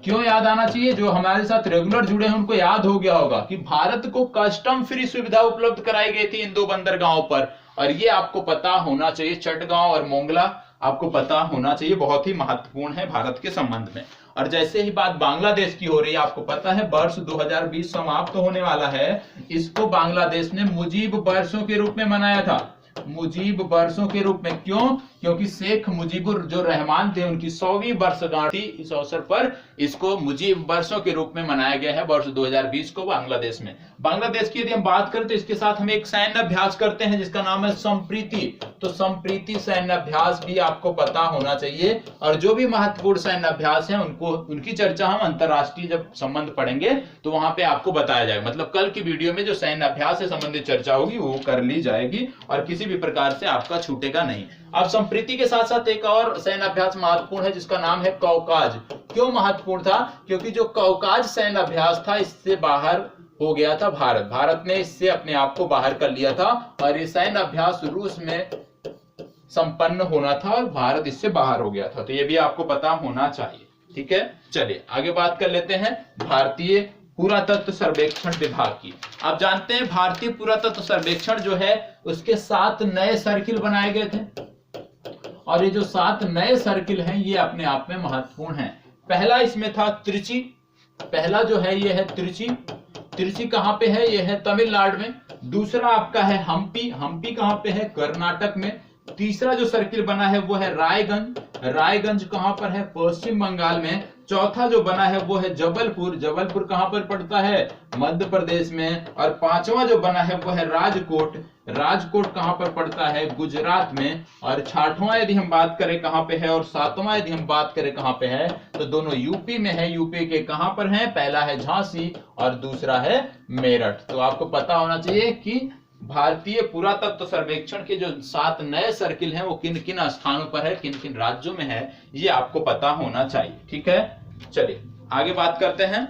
क्यों याद आना चाहिए? जो हमारे साथ रेगुलर जुड़े हैं उनको याद हो गया होगा कि भारत को कस्टम फ्री सुविधा उपलब्ध कराई गई थी इन 2 बंदरगाहों पर, और ये आपको पता होना चाहिए। चटगांव और मोंगला आपको पता होना चाहिए, बहुत ही महत्वपूर्ण है भारत के संबंध में। और जैसे ही बात बांग्लादेश की हो रही है, आपको पता है वर्ष 2020 समाप्त होने वाला है, इसको बांग्लादेश ने मुजीब वर्षों के रूप में मनाया था। मुजीब वर्षों के रूप में क्यों? क्योंकि शेख मुजीबुर जो रहमान थे उनकी 100वीं वर्षगांठ थी। इस अवसर पर इसको मुजीब वर्षों के रूप में मनाया गया है वर्ष 2020 को बांग्लादेश में। बांग्लादेश की यदि हम बात करें तो इसके साथ हम एक सैन्य अभ्यास करते हैं जिसका नाम है संप्रीति। तो संप्रीति सैन्य अभ्यास भी आपको पता होना चाहिए। और जो भी महत्वपूर्ण सैन्य अभ्यास है उनकी चर्चा हम अंतरराष्ट्रीय जब संबंध पढ़ेंगे तो वहां पे आपको बताया जाएगा। मतलब कल की वीडियो में जो सैन्य अभ्यास से संबंधित चर्चा होगी वो कर ली जाएगी और किसी भी प्रकार से आपका छूटेगा नहीं। अब संप्रीति के साथ साथ एक और सैन्य अभ्यास महत्वपूर्ण है जिसका नाम है कौकाज। क्यों महत्वपूर्ण था? क्योंकि जो कौकाज सैन्य अभ्यास था इससे बाहर हो गया था भारत ने इससे अपने आप को बाहर कर लिया था और ये सैन्य अभ्यास रूस में संपन्न होना था और भारत इससे बाहर हो गया था। तो ये भी आपको पता होना चाहिए। ठीक है, चलिए आगे बात कर लेते हैं भारतीय पुरातत्व सर्वेक्षण विभाग की। आप जानते हैं भारतीय पुरातत्व सर्वेक्षण जो है उसके 7 नए सर्किल बनाए गए थे और ये जो 7 नए सर्किल हैं ये अपने आप में महत्वपूर्ण हैं। पहला इसमें था त्रिची। पहला जो है ये है त्रिची। त्रिची कहां पे है? ये है तमिलनाडु में। दूसरा आपका है हम्पी। हम्पी कहां पे है? कर्नाटक में। तीसरा जो सर्किल बना है वो है रायगंज। रायगंज कहां पर है? पश्चिम बंगाल में। चौथा जो बना है वो है जबलपुर। जबलपुर कहां पर पड़ता है? मध्य प्रदेश में। और पांचवा जो बना है वो है राजकोट। राजकोट कहां पर पड़ता है? गुजरात में। और छठवां यदि हम बात करें कहां पे है और सातवां यदि हम बात करें कहां पे है तो दोनों यूपी में है। यूपी के कहां पर है? पहला है झांसी और दूसरा है मेरठ। तो आपको पता होना चाहिए कि भारतीय पुरातत्व सर्वेक्षण के जो 7 नए सर्किल हैं वो किन किन स्थानों पर है, किन किन राज्यों में है, ये आपको पता होना चाहिए। ठीक है, चलिए आगे बात करते हैं।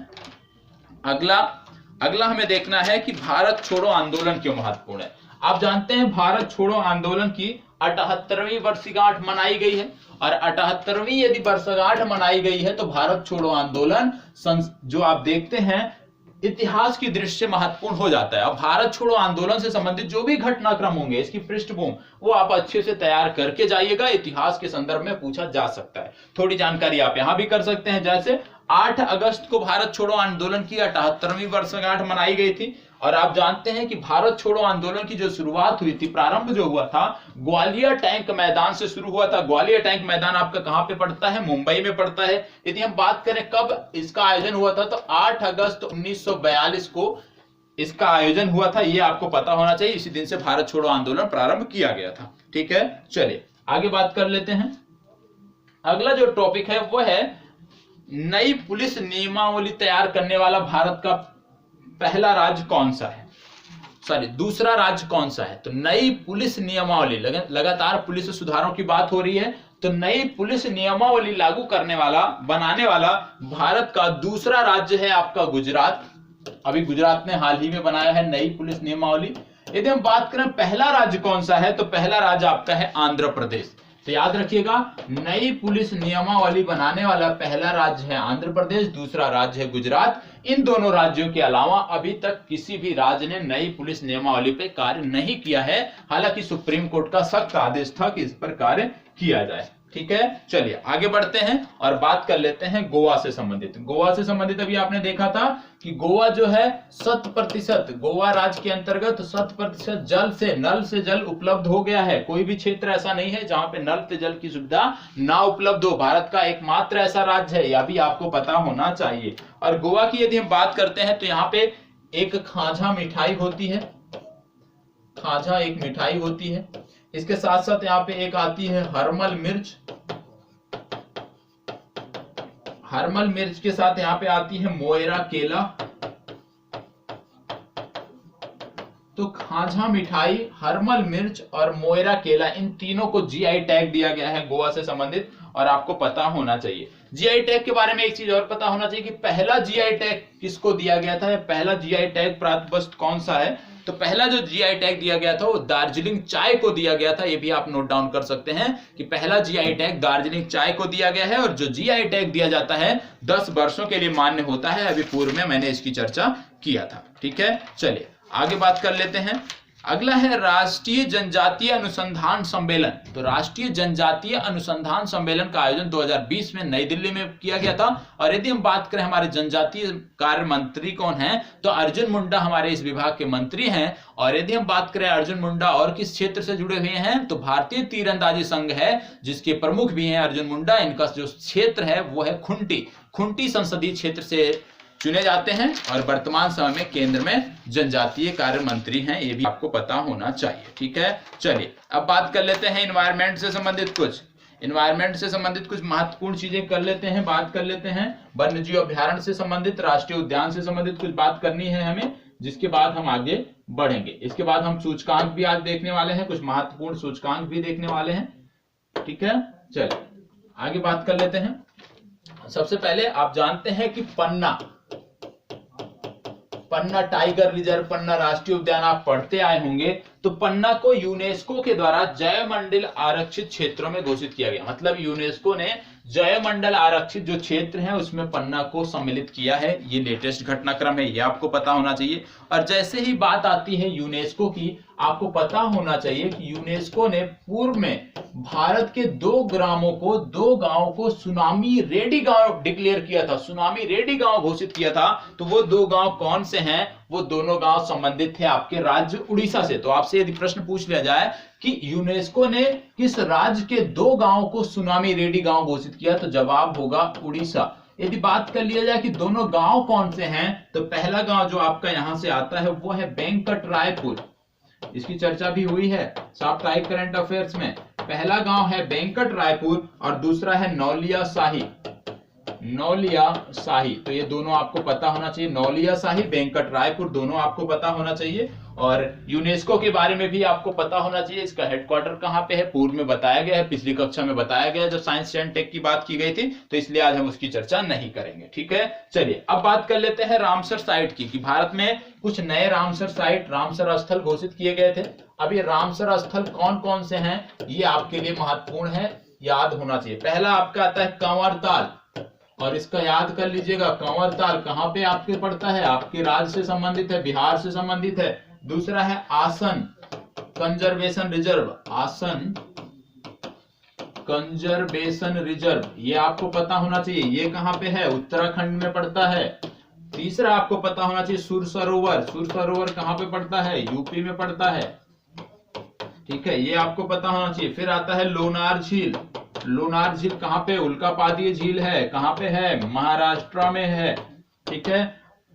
अगला हमें देखना है कि भारत छोड़ो आंदोलन क्यों महत्वपूर्ण है। आप जानते हैं भारत छोड़ो आंदोलन की 78वीं वर्षगांठ मनाई गई है। और 78वीं यदि वर्षगांठ मनाई गई है तो भारत छोड़ो आंदोलन जो आप देखते हैं इतिहास की दृष्टि से महत्वपूर्ण हो जाता है। अब भारत छोड़ो आंदोलन से संबंधित जो भी घटनाक्रम होंगे, इसकी पृष्ठभूमि वो आप अच्छे से तैयार करके जाइएगा, इतिहास के संदर्भ में पूछा जा सकता है। थोड़ी जानकारी आप यहां भी कर सकते हैं, जैसे 8 अगस्त को भारत छोड़ो आंदोलन की 78वीं वर्षगांठ मनाई गई थी। और आप जानते हैं कि भारत छोड़ो आंदोलन की जो शुरुआत हुई थी, प्रारंभ जो हुआ था ग्वालियर टैंक मैदान से शुरू हुआ था। ग्वालियर टैंक मैदान आपका कहां पे पड़ता है? मुंबई में पड़ता है। यदि हम बात करें कब इसका आयोजन हुआ था, तो 8 अगस्त 1942 को इसका आयोजन हुआ था, ये आपको पता होना चाहिए। इसी दिन से भारत छोड़ो आंदोलन प्रारंभ किया गया था। ठीक है, चलिए आगे बात कर लेते हैं। अगला जो टॉपिक है वो है नई पुलिस नियमावली तैयार करने वाला भारत का पहला राज्य कौन सा है, दूसरा राज्य कौन सा है। तो नई पुलिस नियमावली, लगातार पुलिस सुधारों की बात हो रही है, तो नई पुलिस नियमावली लागू करने वाला, बनाने वाला भारत का दूसरा राज्य है आपका गुजरात। अभी गुजरात ने हाल ही में बनाया है नई पुलिस नियमावली। यदि हम बात करें पहला राज्य कौन सा है, तो पहला राज्य आपका है आंध्र प्रदेश। तो याद रखिएगा, नई पुलिस नियमावली बनाने वाला पहला राज्य है आंध्र प्रदेश, दूसरा राज्य है गुजरात। इन दोनों राज्यों के अलावा अभी तक किसी भी राज्य ने नई पुलिस नियमावली पे कार्य नहीं किया है। हालांकि सुप्रीम कोर्ट का सख्त आदेश था कि इस पर कार्य किया जाए। ठीक है, चलिए आगे बढ़ते हैं और बात कर लेते हैं गोवा से संबंधित। गोवा से संबंधित अभी आपने देखा था कि गोवा जो है 100%, गोवा राज्य के अंतर्गत 100% जल से, नल से जल उपलब्ध हो गया है। कोई भी क्षेत्र ऐसा नहीं है जहां पे नल से जल की सुविधा ना उपलब्ध हो। भारत का एकमात्र ऐसा राज्य है, यह भी आपको पता होना चाहिए। और गोवा की यदि हम बात करते हैं तो यहाँ पे एक खाजा मिठाई होती है, खाजा एक मिठाई होती है। इसके साथ साथ यहाँ पे एक आती है हरमल मिर्च, हरमल मिर्च के साथ यहाँ पे आती है मोयरा केला। तो खाजा मिठाई, हरमल मिर्च और मोयरा केला, इन तीनों को जीआई टैग दिया गया है गोवा से संबंधित, और आपको पता होना चाहिए। जीआई टैग के बारे में एक चीज और पता होना चाहिए कि पहला जीआई टैग किसको दिया गया था, पहला जीआई टैग प्राप्त वस्तु कौन सा है। तो पहला जो जीआई टैग दिया गया था वो दार्जिलिंग चाय को दिया गया था। ये भी आप नोट डाउन कर सकते हैं कि पहला जीआई टैग दार्जिलिंग चाय को दिया गया है। और जो जीआई टैग दिया जाता है 10 वर्षों के लिए मान्य होता है। अभी पूर्व में मैंने इसकी चर्चा किया था। ठीक है, चलिए आगे बात कर लेते हैं। अगला है राष्ट्रीय जनजातीय अनुसंधान सम्मेलन। तो राष्ट्रीय जनजातीय अनुसंधान सम्मेलन का आयोजन 2020 में नई दिल्ली में किया गया था। और यदि हम बात करें हमारे जनजातीय कार्य मंत्री कौन हैं, तो अर्जुन मुंडा हमारे इस विभाग के मंत्री हैं। और यदि हम बात करें अर्जुन मुंडा और किस क्षेत्र से जुड़े हुए हैं, तो भारतीय तीरंदाजी संघ है जिसके प्रमुख भी हैं अर्जुन मुंडा। इनका जो क्षेत्र है वो है खुंटी संसदीय क्षेत्र से चुने जाते हैं और वर्तमान समय में केंद्र में जनजातीय कार्य मंत्री हैं। ये भी आपको पता होना चाहिए। ठीक है, चलिए अब बात कर लेते हैं एनवायरमेंट से संबंधित कुछ महत्वपूर्ण चीजें कर लेते हैं। बात कर लेते हैं वन्य जीव अभ्यारण्य से संबंधित, राष्ट्रीय उद्यान से संबंधित कुछ बात करनी है हमें, जिसके बाद हम आगे बढ़ेंगे। इसके बाद हम सूचकांक भी आज देखने वाले हैं, कुछ महत्वपूर्ण सूचकांक भी देखने वाले हैं। ठीक है, चलिए आगे बात कर लेते हैं। सबसे पहले आप जानते हैं कि पन्ना टाइगर रिजर्व, पन्ना राष्ट्रीय उद्यान आप पढ़ते आए होंगे। तो पन्ना को यूनेस्को के द्वारा जैवमंडल आरक्षित क्षेत्रों में घोषित किया गया। मतलब यूनेस्को ने जैवमंडल आरक्षित जो क्षेत्र है उसमें पन्ना को सम्मिलित किया है। ये लेटेस्ट घटनाक्रम है, ये आपको पता होना चाहिए। और जैसे ही बात आती है यूनेस्को की, आपको पता होना चाहिए कि यूनेस्को ने पूर्व में भारत के 2 गांवों को सुनामी रेडी गांव डिक्लेयर किया था, सुनामी रेडी गांव घोषित किया था। तो वो 2 गांव कौन से हैं? वो दोनों गांव संबंधित थे आपके राज्य उड़ीसा से। तो आपसे यदि प्रश्न पूछ लिया जाए कि यूनेस्को ने किस राज्य के 2 गांवों को सुनामी रेडी गांव घोषित किया, तो जवाब होगा उड़ीसा। यदि बात कर लिया जाए कि दोनों गांव कौन से हैं, तो पहला गांव जो आपका यहां से आता है वो है वेंकट रायपुर। इसकी चर्चा भी हुई है साप्ताहिक करंट अफेयर्स में। पहला गांव है वेंकट रायपुर और दूसरा है नौलिया शाही। तो ये दोनों आपको पता होना चाहिए, नौलिया शाही, वेंकट रायपुर, दोनों आपको पता होना चाहिए। और यूनेस्को के बारे में भी आपको पता होना चाहिए, इसका हेडक्वार्टर कहां पे है, पूर्व में बताया गया है, पिछली कक्षा में बताया गया जब साइंस एंड टेक की बात की गई थी। तो इसलिए आज हम उसकी चर्चा नहीं करेंगे। ठीक है, चलिए अब बात कर लेते हैं रामसर साइट की, कि भारत में कुछ नए रामसर साइट, रामसर स्थल घोषित किए गए थे। अब ये रामसर स्थल कौन कौन से हैं ये आपके लिए महत्वपूर्ण है, याद होना चाहिए। पहला आपका आता है कंवरताल, और इसका याद कर लीजिएगा, कंवरताल कहां पे आपके पड़ता है, आपके राज्य से संबंधित है, बिहार से संबंधित है। दूसरा है आसन कंजर्वेशन रिजर्व, आसन कंजर्वेशन रिजर्व, ये आपको पता होना चाहिए, ये कहां पे है, उत्तराखंड में पड़ता है। तीसरा आपको पता होना चाहिए सुर सरोवर, सुर सरोवर कहां पे पड़ता है, यूपी में पड़ता है, ठीक है, ये आपको पता होना चाहिए। फिर आता है लोनार झील, लोनार झील कहां पे, उल्कापातीय झील है, कहां पे है, महाराष्ट्र में है, ठीक है।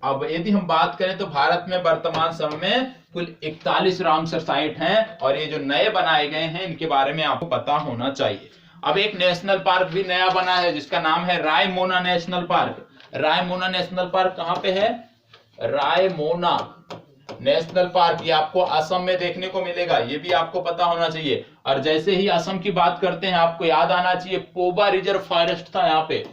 अब यदि हम बात करें तो भारत में वर्तमान समय में कुल 41 रामसर साइट हैं, और ये जो नए बनाए गए हैं इनके बारे में आपको पता होना चाहिए। अब एक नेशनल पार्क भी नया बना है जिसका नाम है Raimona national park. Raimona national park कहां पे है, रायमोना नेशनल पार्क, ये आपको असम में देखने को मिलेगा, ये भी आपको पता होना चाहिए। और जैसे ही असम की बात करते हैं आपको याद आना चाहिए पोबा रिजर्व फॉरेस्ट था, यहाँ पे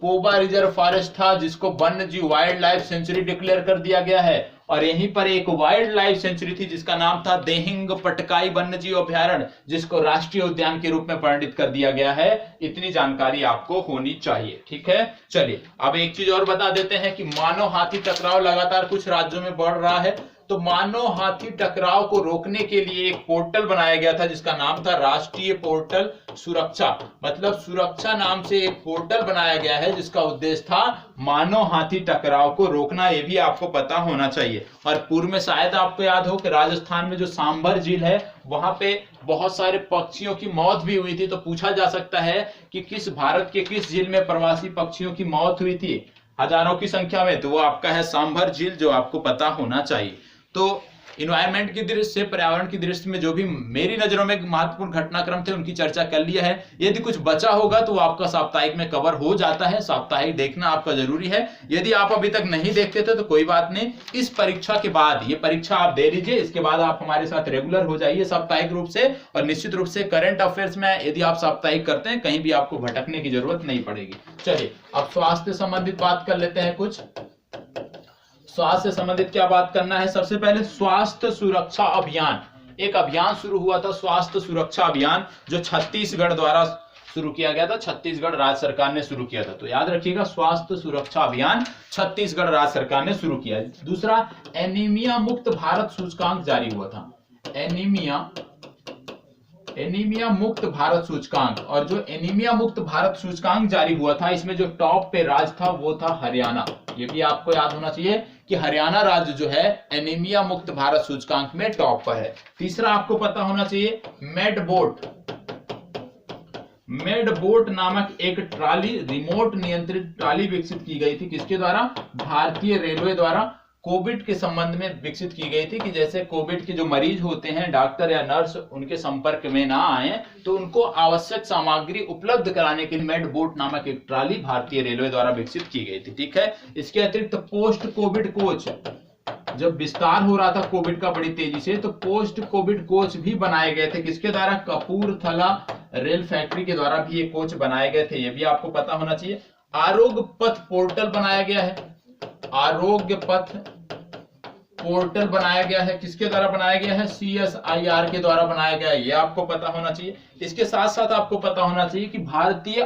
पोबा रिजर्व फॉरेस्ट था जिसको वन्य जीव वाइल्ड लाइफ सेंचुरी डिक्लेयर कर दिया गया है। और यहीं पर एक वाइल्ड लाइफ सेंचुरी थी जिसका नाम था देहिंग पटकाई वन्य जीव अभ्यारण्य, जिसको राष्ट्रीय उद्यान के रूप में परिणित कर दिया गया है। इतनी जानकारी आपको होनी चाहिए, ठीक है। चलिए अब एक चीज और बता देते हैं कि मानव हाथी टकराव लगातार कुछ राज्यों में बढ़ रहा है, तो मानव हाथी टकराव को रोकने के लिए एक पोर्टल बनाया गया था जिसका नाम था राष्ट्रीय पोर्टल सुरक्षा, मतलब सुरक्षा नाम से एक पोर्टल बनाया गया है जिसका उद्देश्य था मानव हाथी टकराव को रोकना, ये भी आपको पता होना चाहिए। और पूर्व में शायद आपको याद हो कि राजस्थान में जो सांभर झील है वहां पे बहुत सारे पक्षियों की मौत भी हुई थी, तो पूछा जा सकता है कि किस भारत के किस झील में प्रवासी पक्षियों की मौत हुई थी हजारों की संख्या में, तो वो आपका है सांभर झील, जो आपको पता होना चाहिए। तो इन्वायरमेंट की दृष्टि से, पर्यावरण की दृष्टि में जो भी मेरी नजरों में महत्वपूर्ण घटनाक्रम थे उनकी चर्चा कर लिया है। यदि कुछ बचा होगा तो आपका साप्ताहिक में कवर हो जाता है, साप्ताहिक देखना आपका जरूरी है। यदि आप अभी तक नहीं देखते थे तो कोई बात नहीं, इस परीक्षा के बाद, ये परीक्षा आप दे लीजिए, इसके बाद आप हमारे साथ रेगुलर हो जाइए साप्ताहिक रूप से। और निश्चित रूप से करंट अफेयर्स में यदि आप साप्ताहिक करते हैं कहीं भी आपको भटकने की जरूरत नहीं पड़ेगी। चलिए अब स्वास्थ्य संबंधित बात कर लेते हैं। कुछ स्वास्थ्य से संबंधित क्या बात करना है, सबसे पहले स्वास्थ्य सुरक्षा अभियान, एक अभियान शुरू हुआ था स्वास्थ्य सुरक्षा अभियान, जो छत्तीसगढ़ द्वारा शुरू किया गया था, छत्तीसगढ़ राज्य सरकार ने शुरू किया था। तो याद रखिएगा स्वास्थ्य सुरक्षा अभियान छत्तीसगढ़ राज्य सरकार ने शुरू किया। दूसरा एनीमिया मुक्त भारत सूचकांक जारी हुआ था, एनीमिया मुक्त भारत सूचकांक। और जो एनीमिया मुक्त भारत सूचकांक जारी हुआ था इसमें जो टॉप पे राज्य था वो था हरियाणा, ये भी आपको याद होना चाहिए कि हरियाणा राज्य जो है एनीमिया मुक्त भारत सूचकांक में टॉप पर है। तीसरा आपको पता होना चाहिए मेडबोट नामक एक ट्रॉली, रिमोट नियंत्रित ट्रॉली विकसित की गई थी, किसके द्वारा, भारतीय रेलवे द्वारा कोविड के संबंध में विकसित की गई थी कि जैसे कोविड के जो मरीज होते हैं डॉक्टर या नर्स उनके संपर्क में ना आए तो उनको आवश्यक सामग्री उपलब्ध कराने के लिए मेडबोट नामक एक ट्रॉली भारतीय रेलवे द्वारा विकसित की गई थी, ठीक है। इसके अतिरिक्त पोस्ट कोविड कोच, जब विस्तार हो रहा था कोविड का बड़ी तेजी से, तो पोस्ट कोविड कोच भी बनाए गए थे, किसके द्वारा, कपूरथला रेल फैक्ट्री के द्वारा भी ये कोच बनाए गए थे, ये भी आपको पता होना चाहिए। आरोग्य पथ पोर्टल बनाया गया है, आरोग्य पथ पोर्टल बनाया गया है, किसके द्वारा बनाया गया है, CSIR के द्वारा बनाया गया है, ये आपको पता होना चाहिए। इसके साथ साथ आपको पता होना चाहिए कि भारतीय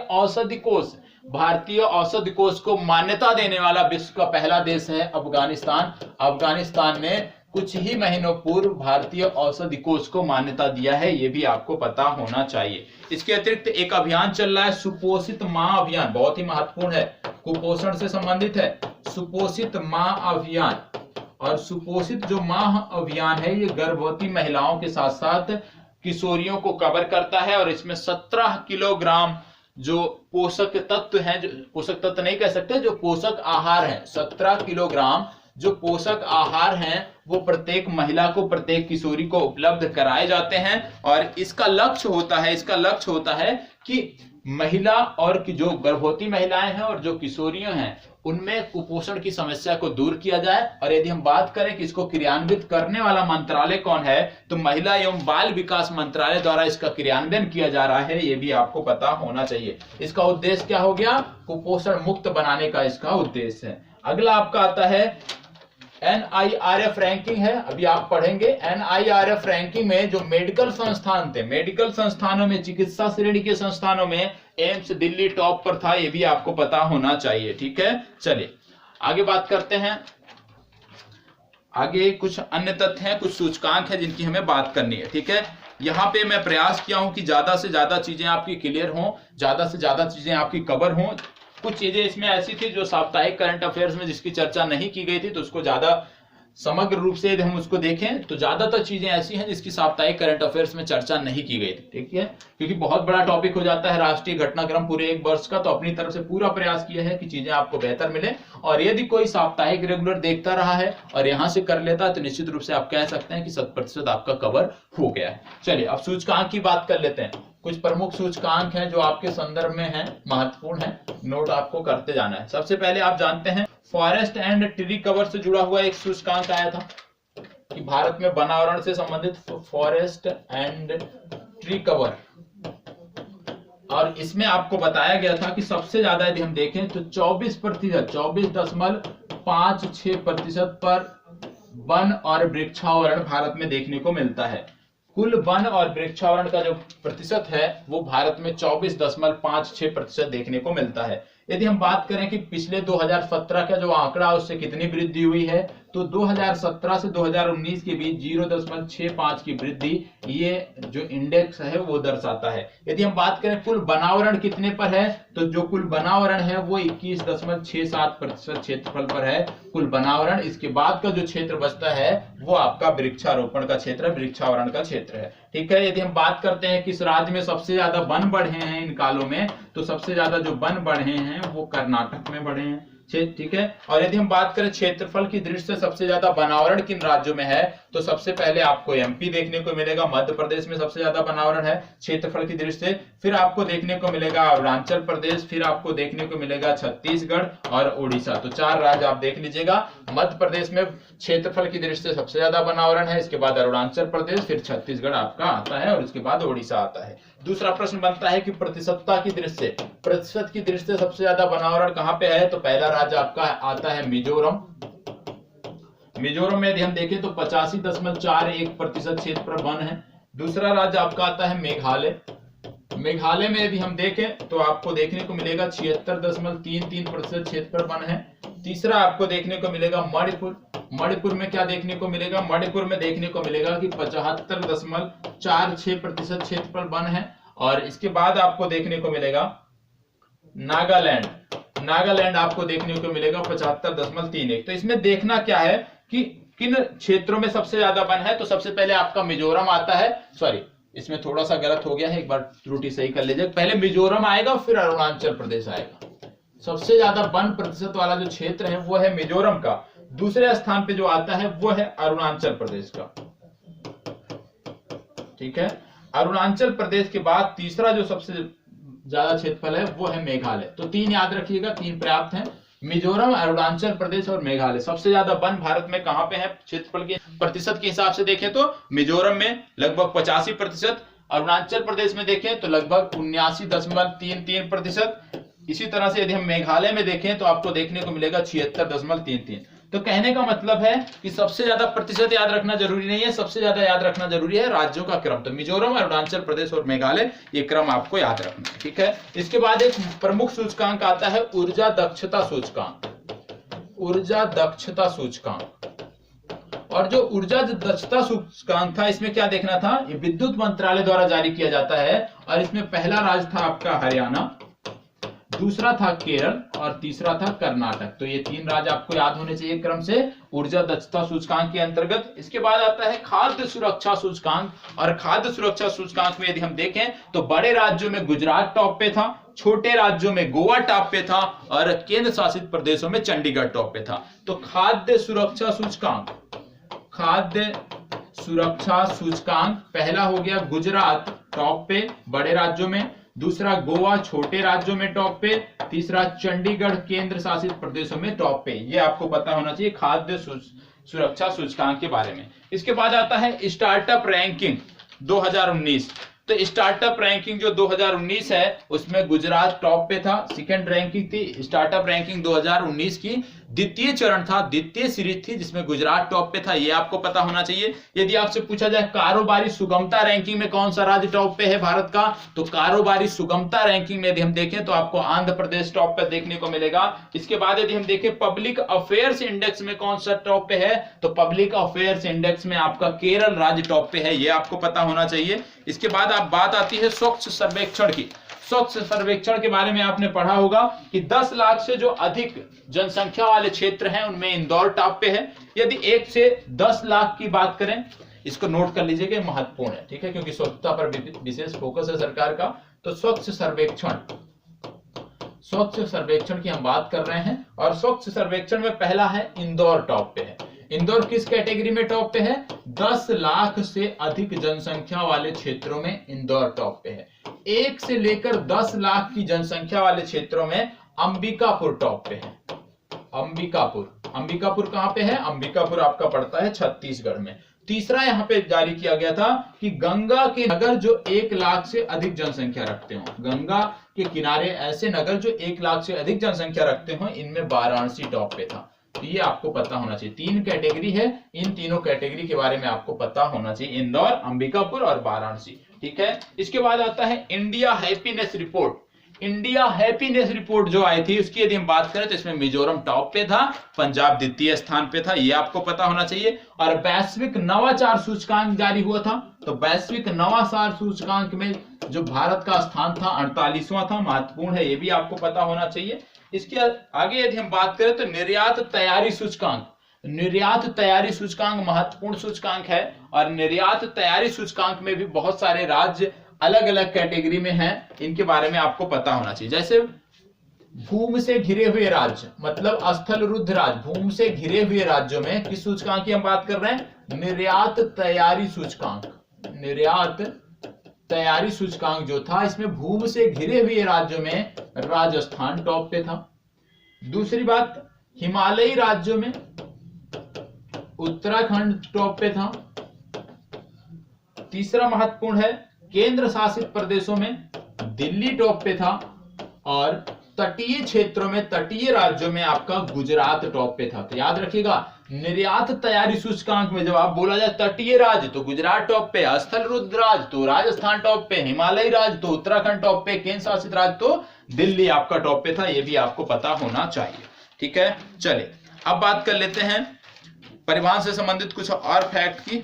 औषधि कोष को मान्यता देने वाला विश्व का पहला देश है अफगानिस्तान। अफगानिस्तान ने कुछ ही महीनों पूर्व भारतीय औषधि कोष को मान्यता दिया है, ये भी आपको पता होना चाहिए। इसके अतिरिक्त एक अभियान चल रहा है सुपोषित माँ अभियान, बहुत ही महत्वपूर्ण है, कुपोषण से संबंधित है, सुपोषित माँ अभियान। और सुपोषित जो माँ अभियान है ये गर्भवती महिलाओं के साथ साथ किशोरियों को कवर करता है, और इसमें 17 किलोग्राम जो पोषक तत्व हैं, जो पोषक तत्व नहीं कह सकते, जो पोषक आहार हैं, 17 किलोग्राम जो पोषक आहार हैं वो प्रत्येक महिला को, प्रत्येक किशोरी को उपलब्ध कराए जाते हैं। और इसका लक्ष्य होता है कि महिला और की जो गर्भवती महिलाएं हैं और जो किशोरियां हैं उनमें कुपोषण की समस्या को दूर किया जाए। और यदि हम बात करें कि इसको क्रियान्वित करने वाला मंत्रालय कौन है, तो महिला एवं बाल विकास मंत्रालय द्वारा इसका क्रियान्वयन किया जा रहा है, ये भी आपको पता होना चाहिए। इसका उद्देश्य क्या हो गया, कुपोषण मुक्त बनाने का इसका उद्देश्य है। अगला आपका आता है NIRF रैंकिंग है, अभी आप पढ़ेंगे। NIRF रैंकिंग में जो मेडिकल संस्थान थे, मेडिकल संस्थानों में, चिकित्सा श्रेणी के संस्थानों में एम्स दिल्ली टॉप पर था, ये भी आपको पता होना चाहिए। ठीक है, चलिए आगे बात करते हैं। आगे कुछ अन्य तथ्य हैं, कुछ सूचकांक हैं जिनकी हमें बात करनी है। ठीक है, यहाँ पे मैं प्रयास किया हूं कि ज्यादा से ज्यादा चीजें आपकी क्लियर हों, ज्यादा से ज्यादा चीजें आपकी कवर हों। कुछ चीजें इसमें ऐसी थी जो साप्ताहिक करंट अफेयर्स में जिसकी चर्चा नहीं की गई थी, तो उसको ज्यादा समग्र रूप से यदि हम उसको देखें तो ज्यादातर चीजें ऐसी हैं जिसकी साप्ताहिक करंट अफेयर्स में चर्चा नहीं की गई थी। ठीक है, क्योंकि बहुत बड़ा टॉपिक हो जाता है राष्ट्रीय घटनाक्रम पूरे एक वर्ष का, तो अपनी तरफ से पूरा प्रयास किया है कि चीजें आपको बेहतर मिले। और यदि कोई साप्ताहिक रेगुलर देखता रहा है और यहां से कर लेता है तो निश्चित रूप से आप कह सकते हैं कि 100% आपका कवर हो गया है। चलिए अब सूचकांक की बात कर लेते हैं। कुछ प्रमुख सूचकांक हैं जो आपके संदर्भ में हैं, महत्वपूर्ण है, नोट आपको करते जाना है। सबसे पहले आप जानते हैं फॉरेस्ट एंड ट्री कवर से जुड़ा हुआ एक सूचकांक आया था कि भारत में वनावरण से संबंधित फॉरेस्ट एंड ट्री कवर, और इसमें आपको बताया गया था कि सबसे ज्यादा यदि हम देखें तो 24%, 24.56% पर वन और वृक्षावरण भारत में देखने को मिलता है। कुल वन और वृक्षावरण का जो प्रतिशत है वो भारत में 24.56% देखने को मिलता है। यदि हम बात करें कि पिछले 2017 का जो आंकड़ा उससे कितनी वृद्धि हुई है, तो 2017 से 2019 के बीच 0.65 की वृद्धि ये जो इंडेक्स है वो दर्शाता है। यदि हम बात करें कुल वनावरण कितने पर है, तो जो कुल वनावरण है वो 21.67% क्षेत्रफल पर है कुल वनावरण। इसके बाद का जो क्षेत्र बचता है वो आपका वृक्षारोपण का क्षेत्र है, वृक्षावरण का क्षेत्र है। ठीक है, यदि हम बात करते हैं किस राज्य में सबसे ज्यादा वन बढ़े हैं इन कालों में, तो सबसे ज्यादा जो वन बढ़े हैं वो कर्नाटक में बढ़े हैं। ठीक है, और यदि हम बात करें क्षेत्रफल की दृष्टि से सबसे ज्यादा वनावरण किन राज्यों में है, तो सबसे पहले आपको एमपी देखने को मिलेगा, मध्य प्रदेश में सबसे ज्यादा वनावरण है क्षेत्रफल की दृष्टि से, फिर आपको देखने को मिलेगा अरुणाचल प्रदेश, फिर आपको देखने को मिलेगा छत्तीसगढ़ और उड़ीसा। तो 4 राज्य आप देख लीजिएगा। मध्य प्रदेश में क्षेत्रफल की दृष्टि से सबसे ज्यादा वनावरण है, इसके बाद अरुणाचल प्रदेश, फिर छत्तीसगढ़ आपका आता है और इसके बाद उड़ीसा आता है। दूसरा प्रश्न बनता है कि प्रतिशतता की दृष्टि से, प्रतिशत की दृष्टि से सबसे ज्यादा वनावरण कहां पे है, तो पहला राज्य आपका आता है मिजोरम। मिजोरम में यदि हम देखें तो 85.41% क्षेत्र पर वन है। दूसरा राज्य आपका आता है मेघालय। मेघालय में यदि हम देखें तो आपको देखने को मिलेगा 76.33% क्षेत्र पर वन है। तीसरा आपको देखने को मिलेगा मणिपुर। मणिपुर में क्या देखने को मिलेगा, मणिपुर में देखने को मिलेगा कि 75.46% क्षेत्र पर वन है। और इसके बाद आपको देखने को मिलेगा नागालैंड। नागालैंड आपको देखने को मिलेगा 75.31। तो इसमें देखना क्या है कि किन क्षेत्रों में सबसे ज्यादा वन है, तो सबसे पहले आपका मिजोरम आता है, सॉरी इसमें थोड़ा सा गलत हो गया है, एक बार त्रुटि सही कर लीजिए, पहले मिजोरम आएगा फिर अरुणाचल प्रदेश आएगा। सबसे ज्यादा वन प्रतिशत वाला जो क्षेत्र है वो है मिजोरम का। दूसरे स्थान पे जो आता है वो है अरुणाचल प्रदेश का। ठीक है, अरुणाचल प्रदेश के बाद तीसरा जो सबसे ज्यादा क्षेत्रफल है वो है मेघालय। तो 3 याद रखिएगा, 3 पर्याप्त है, मिजोरम, अरुणाचल प्रदेश और मेघालय। सबसे ज्यादा वन भारत में कहां पे है क्षेत्रफल के प्रतिशत के हिसाब से देखें तो मिजोरम में लगभग 85%, अरुणाचल प्रदेश में देखें तो लगभग 79.33%। इसी तरह से यदि हम मेघालय में देखें तो आपको देखने को मिलेगा 76.33। तो कहने का मतलब है कि सबसे ज्यादा प्रतिशत याद रखना जरूरी नहीं है, सबसे ज्यादा याद रखना जरूरी है राज्यों का क्रम। तो मिजोरम, अरुणाचल प्रदेश और मेघालय, ये क्रम आपको याद रखना है। ठीक है, इसके बाद एक प्रमुख सूचकांक आता है ऊर्जा दक्षता सूचकांक। ऊर्जा दक्षता सूचकांक, और जो ऊर्जा दक्षता सूचकांक था इसमें क्या देखना था, ये विद्युत मंत्रालय द्वारा जारी किया जाता है। और इसमें पहला राज्य था आपका हरियाणा, दूसरा था केरल और तीसरा था कर्नाटक। तो ये 3 राज्य आपको याद होने चाहिए क्रम से ऊर्जा दक्षता सूचकांक के अंतर्गत। इसके बाद आता है खाद्य सुरक्षा सूचकांक, और खाद्य सुरक्षा सूचकांक में यदि हम देखें तो बड़े राज्यों में गुजरात टॉप पे था, छोटे राज्यों में गोवा टॉप पे था और केंद्र शासित प्रदेशों में चंडीगढ़ टॉप पे था। तो खाद्य सुरक्षा सूचकांक, खाद्य सुरक्षा सूचकांक पहला हो गया गुजरात टॉप पे बड़े राज्यों में, दूसरा गोवा छोटे राज्यों में टॉप पे, तीसरा चंडीगढ़ केंद्र शासित प्रदेशों में टॉप पे। ये आपको पता होना चाहिए खाद्य सुरक्षा सूचकांक के बारे में। इसके बाद आता है स्टार्टअप रैंकिंग 2019। तो स्टार्टअप रैंकिंग जो 2019 है उसमें गुजरात टॉप पे था, सेकंड रैंकिंग थी स्टार्टअप रैंकिंग 2019 की। द्वितीय चरण था, द्वितीय सीरीज थी जिसमें गुजरात टॉप पे था, ये आपको पता होना चाहिए। यदि आपसे पूछा जाए कारोबारी सुगमता रैंकिंग में कौन सा राज्य टॉप पे है भारत का, तो कारोबारी सुगमता रैंकिंग में यदि हम देखें तो आपको आंध्र प्रदेश टॉप पे देखने को मिलेगा। इसके बाद यदि हम देखें पब्लिक अफेयर्स इंडेक्स में कौन सा टॉप पे है, तो पब्लिक अफेयर्स इंडेक्स में आपका केरल राज्य टॉप पे है, ये आपको पता होना चाहिए। इसके बाद आप बात आती है स्वच्छ सर्वेक्षण की। स्वच्छ सर्वेक्षण के बारे में आपने पढ़ा होगा कि 10 लाख से जो अधिक जनसंख्या वाले क्षेत्र हैं उनमें इंदौर टॉप पे है। यदि 1 से 10 लाख की बात करें, इसको नोट कर लीजिए कि महत्वपूर्ण है, ठीक है, क्योंकि स्वच्छता पर विशेष फोकस है सरकार का। तो स्वच्छ सर्वेक्षण की हम बात कर रहे हैं और स्वच्छ सर्वेक्षण में पहला है इंदौर टॉप पे है। इंदौर किस कैटेगरी में टॉप पे है, 10 लाख से अधिक जनसंख्या वाले क्षेत्रों में इंदौर टॉप पे है। 1 से लेकर 10 लाख की जनसंख्या वाले क्षेत्रों में अंबिकापुर टॉप पे है। अंबिकापुर कहां पे है, अंबिकापुर आपका पड़ता है छत्तीसगढ़ में। तीसरा यहां पे जारी किया गया था कि गंगा के नगर जो 1 लाख से अधिक जनसंख्या रखते हो, गंगा के किनारे ऐसे नगर जो 1 लाख से अधिक जनसंख्या रखते हो, इनमें वाराणसी टॉप पे था। तो ये आपको पता होना चाहिए। 3 कैटेगरी है, इन तीनों कैटेगरी के बारे में आपको पता होना चाहिए, इंदौर, अंबिकापुर और वाराणसी, ठीक है। इसके बाद आता है India happiness report. India happiness report जो आई थी उसकी यदि हम बात करें तो इसमें मिजोरम टॉप पे था, पंजाब द्वितीय स्थान पे था, ये आपको पता होना चाहिए। और वैश्विक नवाचार सूचकांक जारी हुआ था, तो वैश्विक नवाचार सूचकांक में जो भारत का स्थान था 48वां था, महत्वपूर्ण है, ये भी आपको पता होना चाहिए। इसके आगे यदि हम बात करें तो निर्यात तैयारी सूचकांक, निर्यात तैयारी सूचकांक महत्वपूर्ण सूचकांक है और निर्यात तैयारी सूचकांक में भी बहुत सारे राज्य अलग अलग कैटेगरी में हैं, इनके बारे में आपको पता होना चाहिए। जैसे भूमि से घिरे हुए राज्य, मतलब स्थल रुद्ध राज्य, भूमि से घिरे हुए राज्यों में किस सूचकांक की हम बात कर रहे हैं, निर्यात तैयारी सूचकांक। निर्यात तैयारी सूचकांक जो था इसमें भूमि से घिरे हुए राज्यों में राजस्थान टॉप पे था। दूसरी बात, हिमालयी राज्यों में उत्तराखंड टॉप पे था। तीसरा महत्वपूर्ण है, केंद्र शासित प्रदेशों में दिल्ली टॉप पे था और तटीय क्षेत्रों में, तटीय राज्यों में आपका गुजरात टॉप पे था। तो याद रखिएगा, निर्यात तैयारी सूचकांक में जब आप बोला जाए तटीय राज्य तो गुजरात टॉप पे, स्थल रुद्ध राज्य तो राजस्थान टॉप पे, हिमालयी राज्य तो उत्तराखंड टॉप पे, केंद्र शासित राज्य तो दिल्ली आपका टॉप पे था, ये भी आपको पता होना चाहिए, ठीक है। चलिए अब बात कर लेते हैं परिवहन से संबंधित कुछ और फैक्ट की।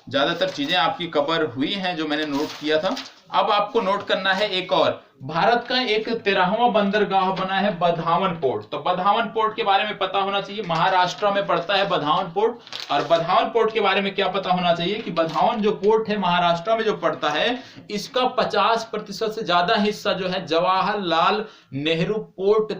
ज्यादातर चीजें आपकी कवर हुई हैं जो मैंने नोट किया था। अब आपको नोट करना है एक और, भारत का एक 13वां बंदरगाह बना है बधावन पोर्ट। तो बधावन पोर्ट के बारे में पता होना चाहिए, महाराष्ट्र में पड़ता है बधावन पोर्ट। और बधावन पोर्ट के बारे में क्या पता होना चाहिए कि बधावन जो पोर्ट है महाराष्ट्र में जो पड़ता है, इसका 50% से ज्यादा हिस्सा जो है जवाहरलाल नेहरू पोर्ट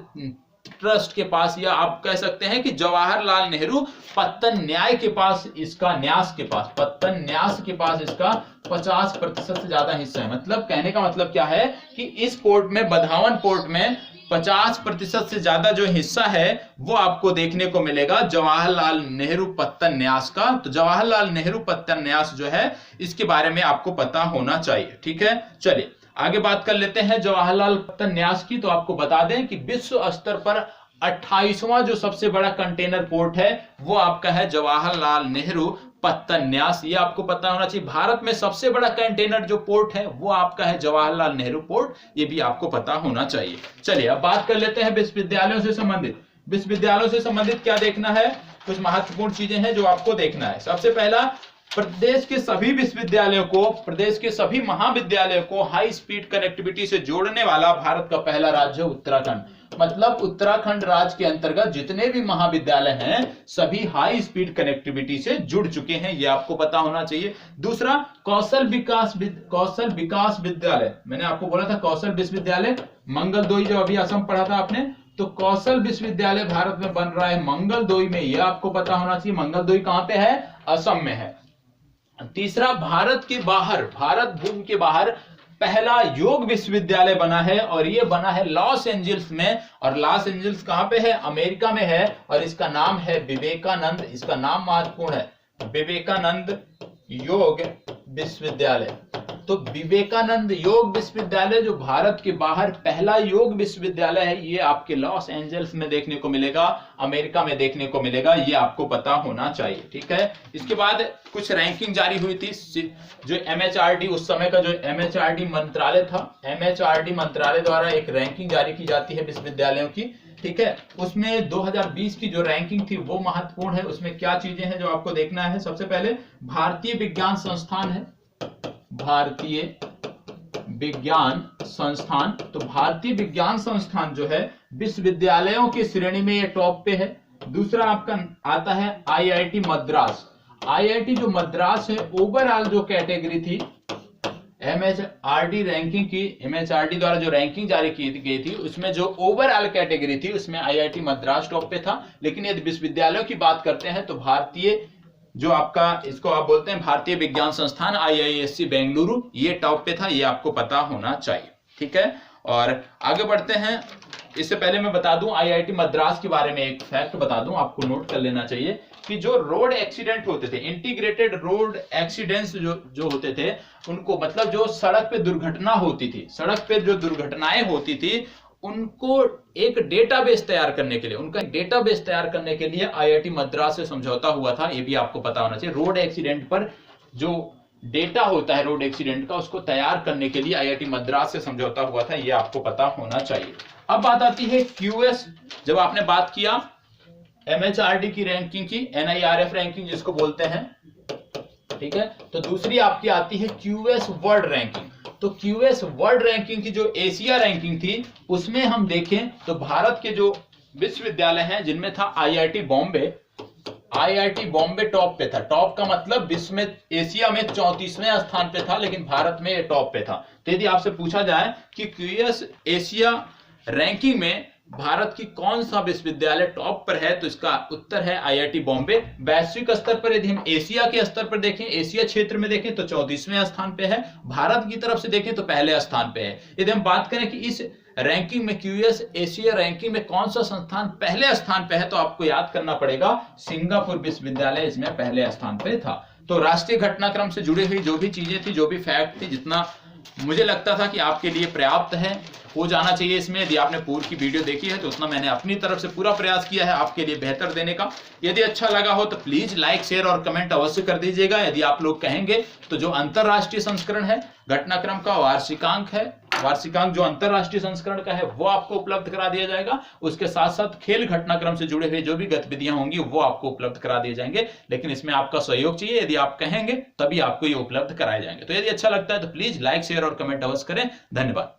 ट्रस्ट के पास, या आप कह सकते हैं कि जवाहरलाल नेहरू पत्तन न्याय के पास, इसका न्यास के पास, पत्तन न्यास के पास इसका 50% से ज्यादा हिस्सा है। मतलब कहने का मतलब क्या है कि इस पोर्ट में, बधावन पोर्ट में 50% से ज्यादा जो हिस्सा है वो आपको देखने को मिलेगा जवाहरलाल नेहरू पत्तन न्यास का। तो जवाहरलाल नेहरू पत्तन न्यास जो है इसके बारे में आपको पता होना चाहिए, ठीक है। चलिए आगे बात कर लेते हैं जवाहरलाल पत्तन न्यास की। तो आपको बता दें कि विश्व स्तर पर 28वां जो सबसे बड़ा कंटेनर पोर्ट है वो आपका है जवाहरलाल नेहरू पत्तन न्यास, ये आपको पता होना चाहिए। भारत में सबसे बड़ा कंटेनर जो पोर्ट है वो आपका है जवाहरलाल नेहरू पोर्ट, ये भी आपको पता होना चाहिए। चलिए अब बात कर लेते हैं विश्वविद्यालयों से संबंधित। विश्वविद्यालयों से संबंधित क्या देखना है, कुछ महत्वपूर्ण चीजें हैं जो आपको देखना है। सबसे पहला, प्रदेश के सभी विश्वविद्यालयों को, प्रदेश के सभी महाविद्यालयों को हाई स्पीड कनेक्टिविटी से जोड़ने वाला भारत का पहला राज्य उत्तराखंड। मतलब उत्तराखंड राज्य के अंतर्गत जितने भी महाविद्यालय हैं सभी हाई स्पीड कनेक्टिविटी से जुड़ चुके हैं, ये आपको पता होना चाहिए। दूसरा, कौशल विकास विद्यालय, मैंने आपको बोला था कौशल विश्वविद्यालय मंगलदोई, जो अभी असम पढ़ा था आपने, तो कौशल विश्वविद्यालय भारत में बन रहा है मंगलदोई में, यह आपको पता होना चाहिए। मंगलदोई कहां पे है, असम में है। तीसरा, भारत के बाहर, भारत भूमि के बाहर पहला योग विश्वविद्यालय बना है और यह बना है लॉस एंजल्स में। और लॉस एंजल्स कहां पे है, अमेरिका में है और इसका नाम है विवेकानंद, इसका नाम महत्वपूर्ण है, विवेकानंद योग विश्वविद्यालय। तो विवेकानंद योग विश्वविद्यालय जो भारत के बाहर पहला योग विश्वविद्यालय है, ये आपके लॉस एंजल्स में देखने को मिलेगा, अमेरिका में देखने को मिलेगा, ये आपको पता होना चाहिए। ठीक है, इसके बाद कुछ रैंकिंग जारी हुई थी जो एमएचआरडी, उस समय का जो एमएचआरडी मंत्रालय था, एमएचआरडी मंत्रालय द्वारा एक रैंकिंग जारी की जाती है विश्वविद्यालयों की। ठीक है, उसमें 2020 की जो रैंकिंग थी वो महत्वपूर्ण है। उसमें क्या चीजें हैं जो आपको देखना है? सबसे पहले भारतीय विज्ञान संस्थान है, भारतीय विज्ञान संस्थान। तो भारतीय विज्ञान संस्थान जो है विश्वविद्यालयों की श्रेणी में ये टॉप पे है। दूसरा आपका आता है आईआईटी मद्रास। आईआईटी जो मद्रास है, ओवरऑल जो कैटेगरी थी एमएचआरडी रैंकिंग की, एमएचआरडी द्वारा जो रैंकिंग जारी की गई थी उसमें जो ओवरऑल कैटेगरी थी उसमें आईआईटी मद्रास टॉप पे था। लेकिन यदि विश्वविद्यालयों की बात करते हैं तो भारतीय जो आपका, इसको आप बोलते हैं भारतीय विज्ञान संस्थान आईआईएससी बेंगलुरु, ये टॉप पे था, ये आपको पता होना चाहिए। ठीक है, और आगे बढ़ते हैं। इससे पहले मैं बता दूं आईआईटी मद्रास के बारे में एक फैक्ट बता दूं, आपको नोट कर लेना चाहिए कि जो रोड एक्सीडेंट होते थे, इंटीग्रेटेड रोड एक्सीडेंट्स जो होते थे उनको, मतलब जो सड़क पे दुर्घटना होती थी, सड़क पे जो दुर्घटनाएं होती थी उनको एक डेटाबेस तैयार करने के लिए, उनका डेटाबेस तैयार करने के लिए आईआईटी मद्रास से समझौता हुआ था। ये भी आपको पता होना चाहिए। रोड एक्सीडेंट पर जो डेटा होता है रोड एक्सीडेंट का, उसको तैयार करने के लिए आईआईटी मद्रास से समझौता हुआ था, ये आपको पता होना चाहिए। अब बात आती है क्यूएस। जब आपने बात किया एमएचआरडी की रैंकिंग की, एनआईआरएफ रैंकिंग जिसको बोलते हैं, ठीक है, तो दूसरी आपकी आती है क्यूएस वर्ल्ड रैंकिंग। तो क्यूएस वर्ल्ड रैंकिंग की जो एशिया रैंकिंग थी उसमें हम देखें तो भारत के जो विश्वविद्यालय हैं जिनमें था IIT Bombay, IIT Bombay top पे था। टॉप का मतलब विश्व में, एशिया में 34वें स्थान पे था, लेकिन भारत में ये टॉप पे था। तो यदि आपसे पूछा जाए कि क्यूएस एशिया रैंकिंग में भारत की कौन सा विश्वविद्यालय टॉप पर है, तो इसका उत्तर है आईआईटी बॉम्बे। वैश्विक स्तर पर यदि हम एशिया के स्तर पर देखें, एशिया क्षेत्र में देखें तो 34वें स्थान पे है। भारत की तरफ से देखें तो पहले स्थान पे है। यदि हम बात करें कि इस रैंकिंग में, क्यूएस एशिया रैंकिंग में कौन सा संस्थान पहले स्थान पे है, तो आपको याद करना पड़ेगा सिंगापुर विश्वविद्यालय इसमें पहले स्थान पे था। तो राष्ट्रीय घटनाक्रम से जुड़ी हुई जो भी चीजें थी, जो भी फैक्ट थी, जितना मुझे लगता था कि आपके लिए पर्याप्त है, हो जाना चाहिए इसमें। यदि आपने पूरी की वीडियो देखी है तो उतना मैंने अपनी तरफ से पूरा प्रयास किया है आपके लिए बेहतर देने का। यदि अच्छा लगा हो तो प्लीज लाइक, शेयर और कमेंट अवश्य कर दीजिएगा। यदि आप लोग कहेंगे तो जो अंतरराष्ट्रीय संस्करण है घटनाक्रम का, वार्षिकांक है, वार्षिकांक जो अंतरराष्ट्रीय संस्करण का है वो आपको उपलब्ध करा दिया जाएगा। उसके साथ साथ खेल घटनाक्रम से जुड़े हुए जो भी गतिविधियां होंगी वो आपको उपलब्ध करा दिए जाएंगे, लेकिन इसमें आपका सहयोग चाहिए। यदि आप कहेंगे तभी आपको ये उपलब्ध कराए जाएंगे। तो यदि अच्छा लगता है तो प्लीज लाइक, शेयर और कमेंट अवश्य करें। धन्यवाद।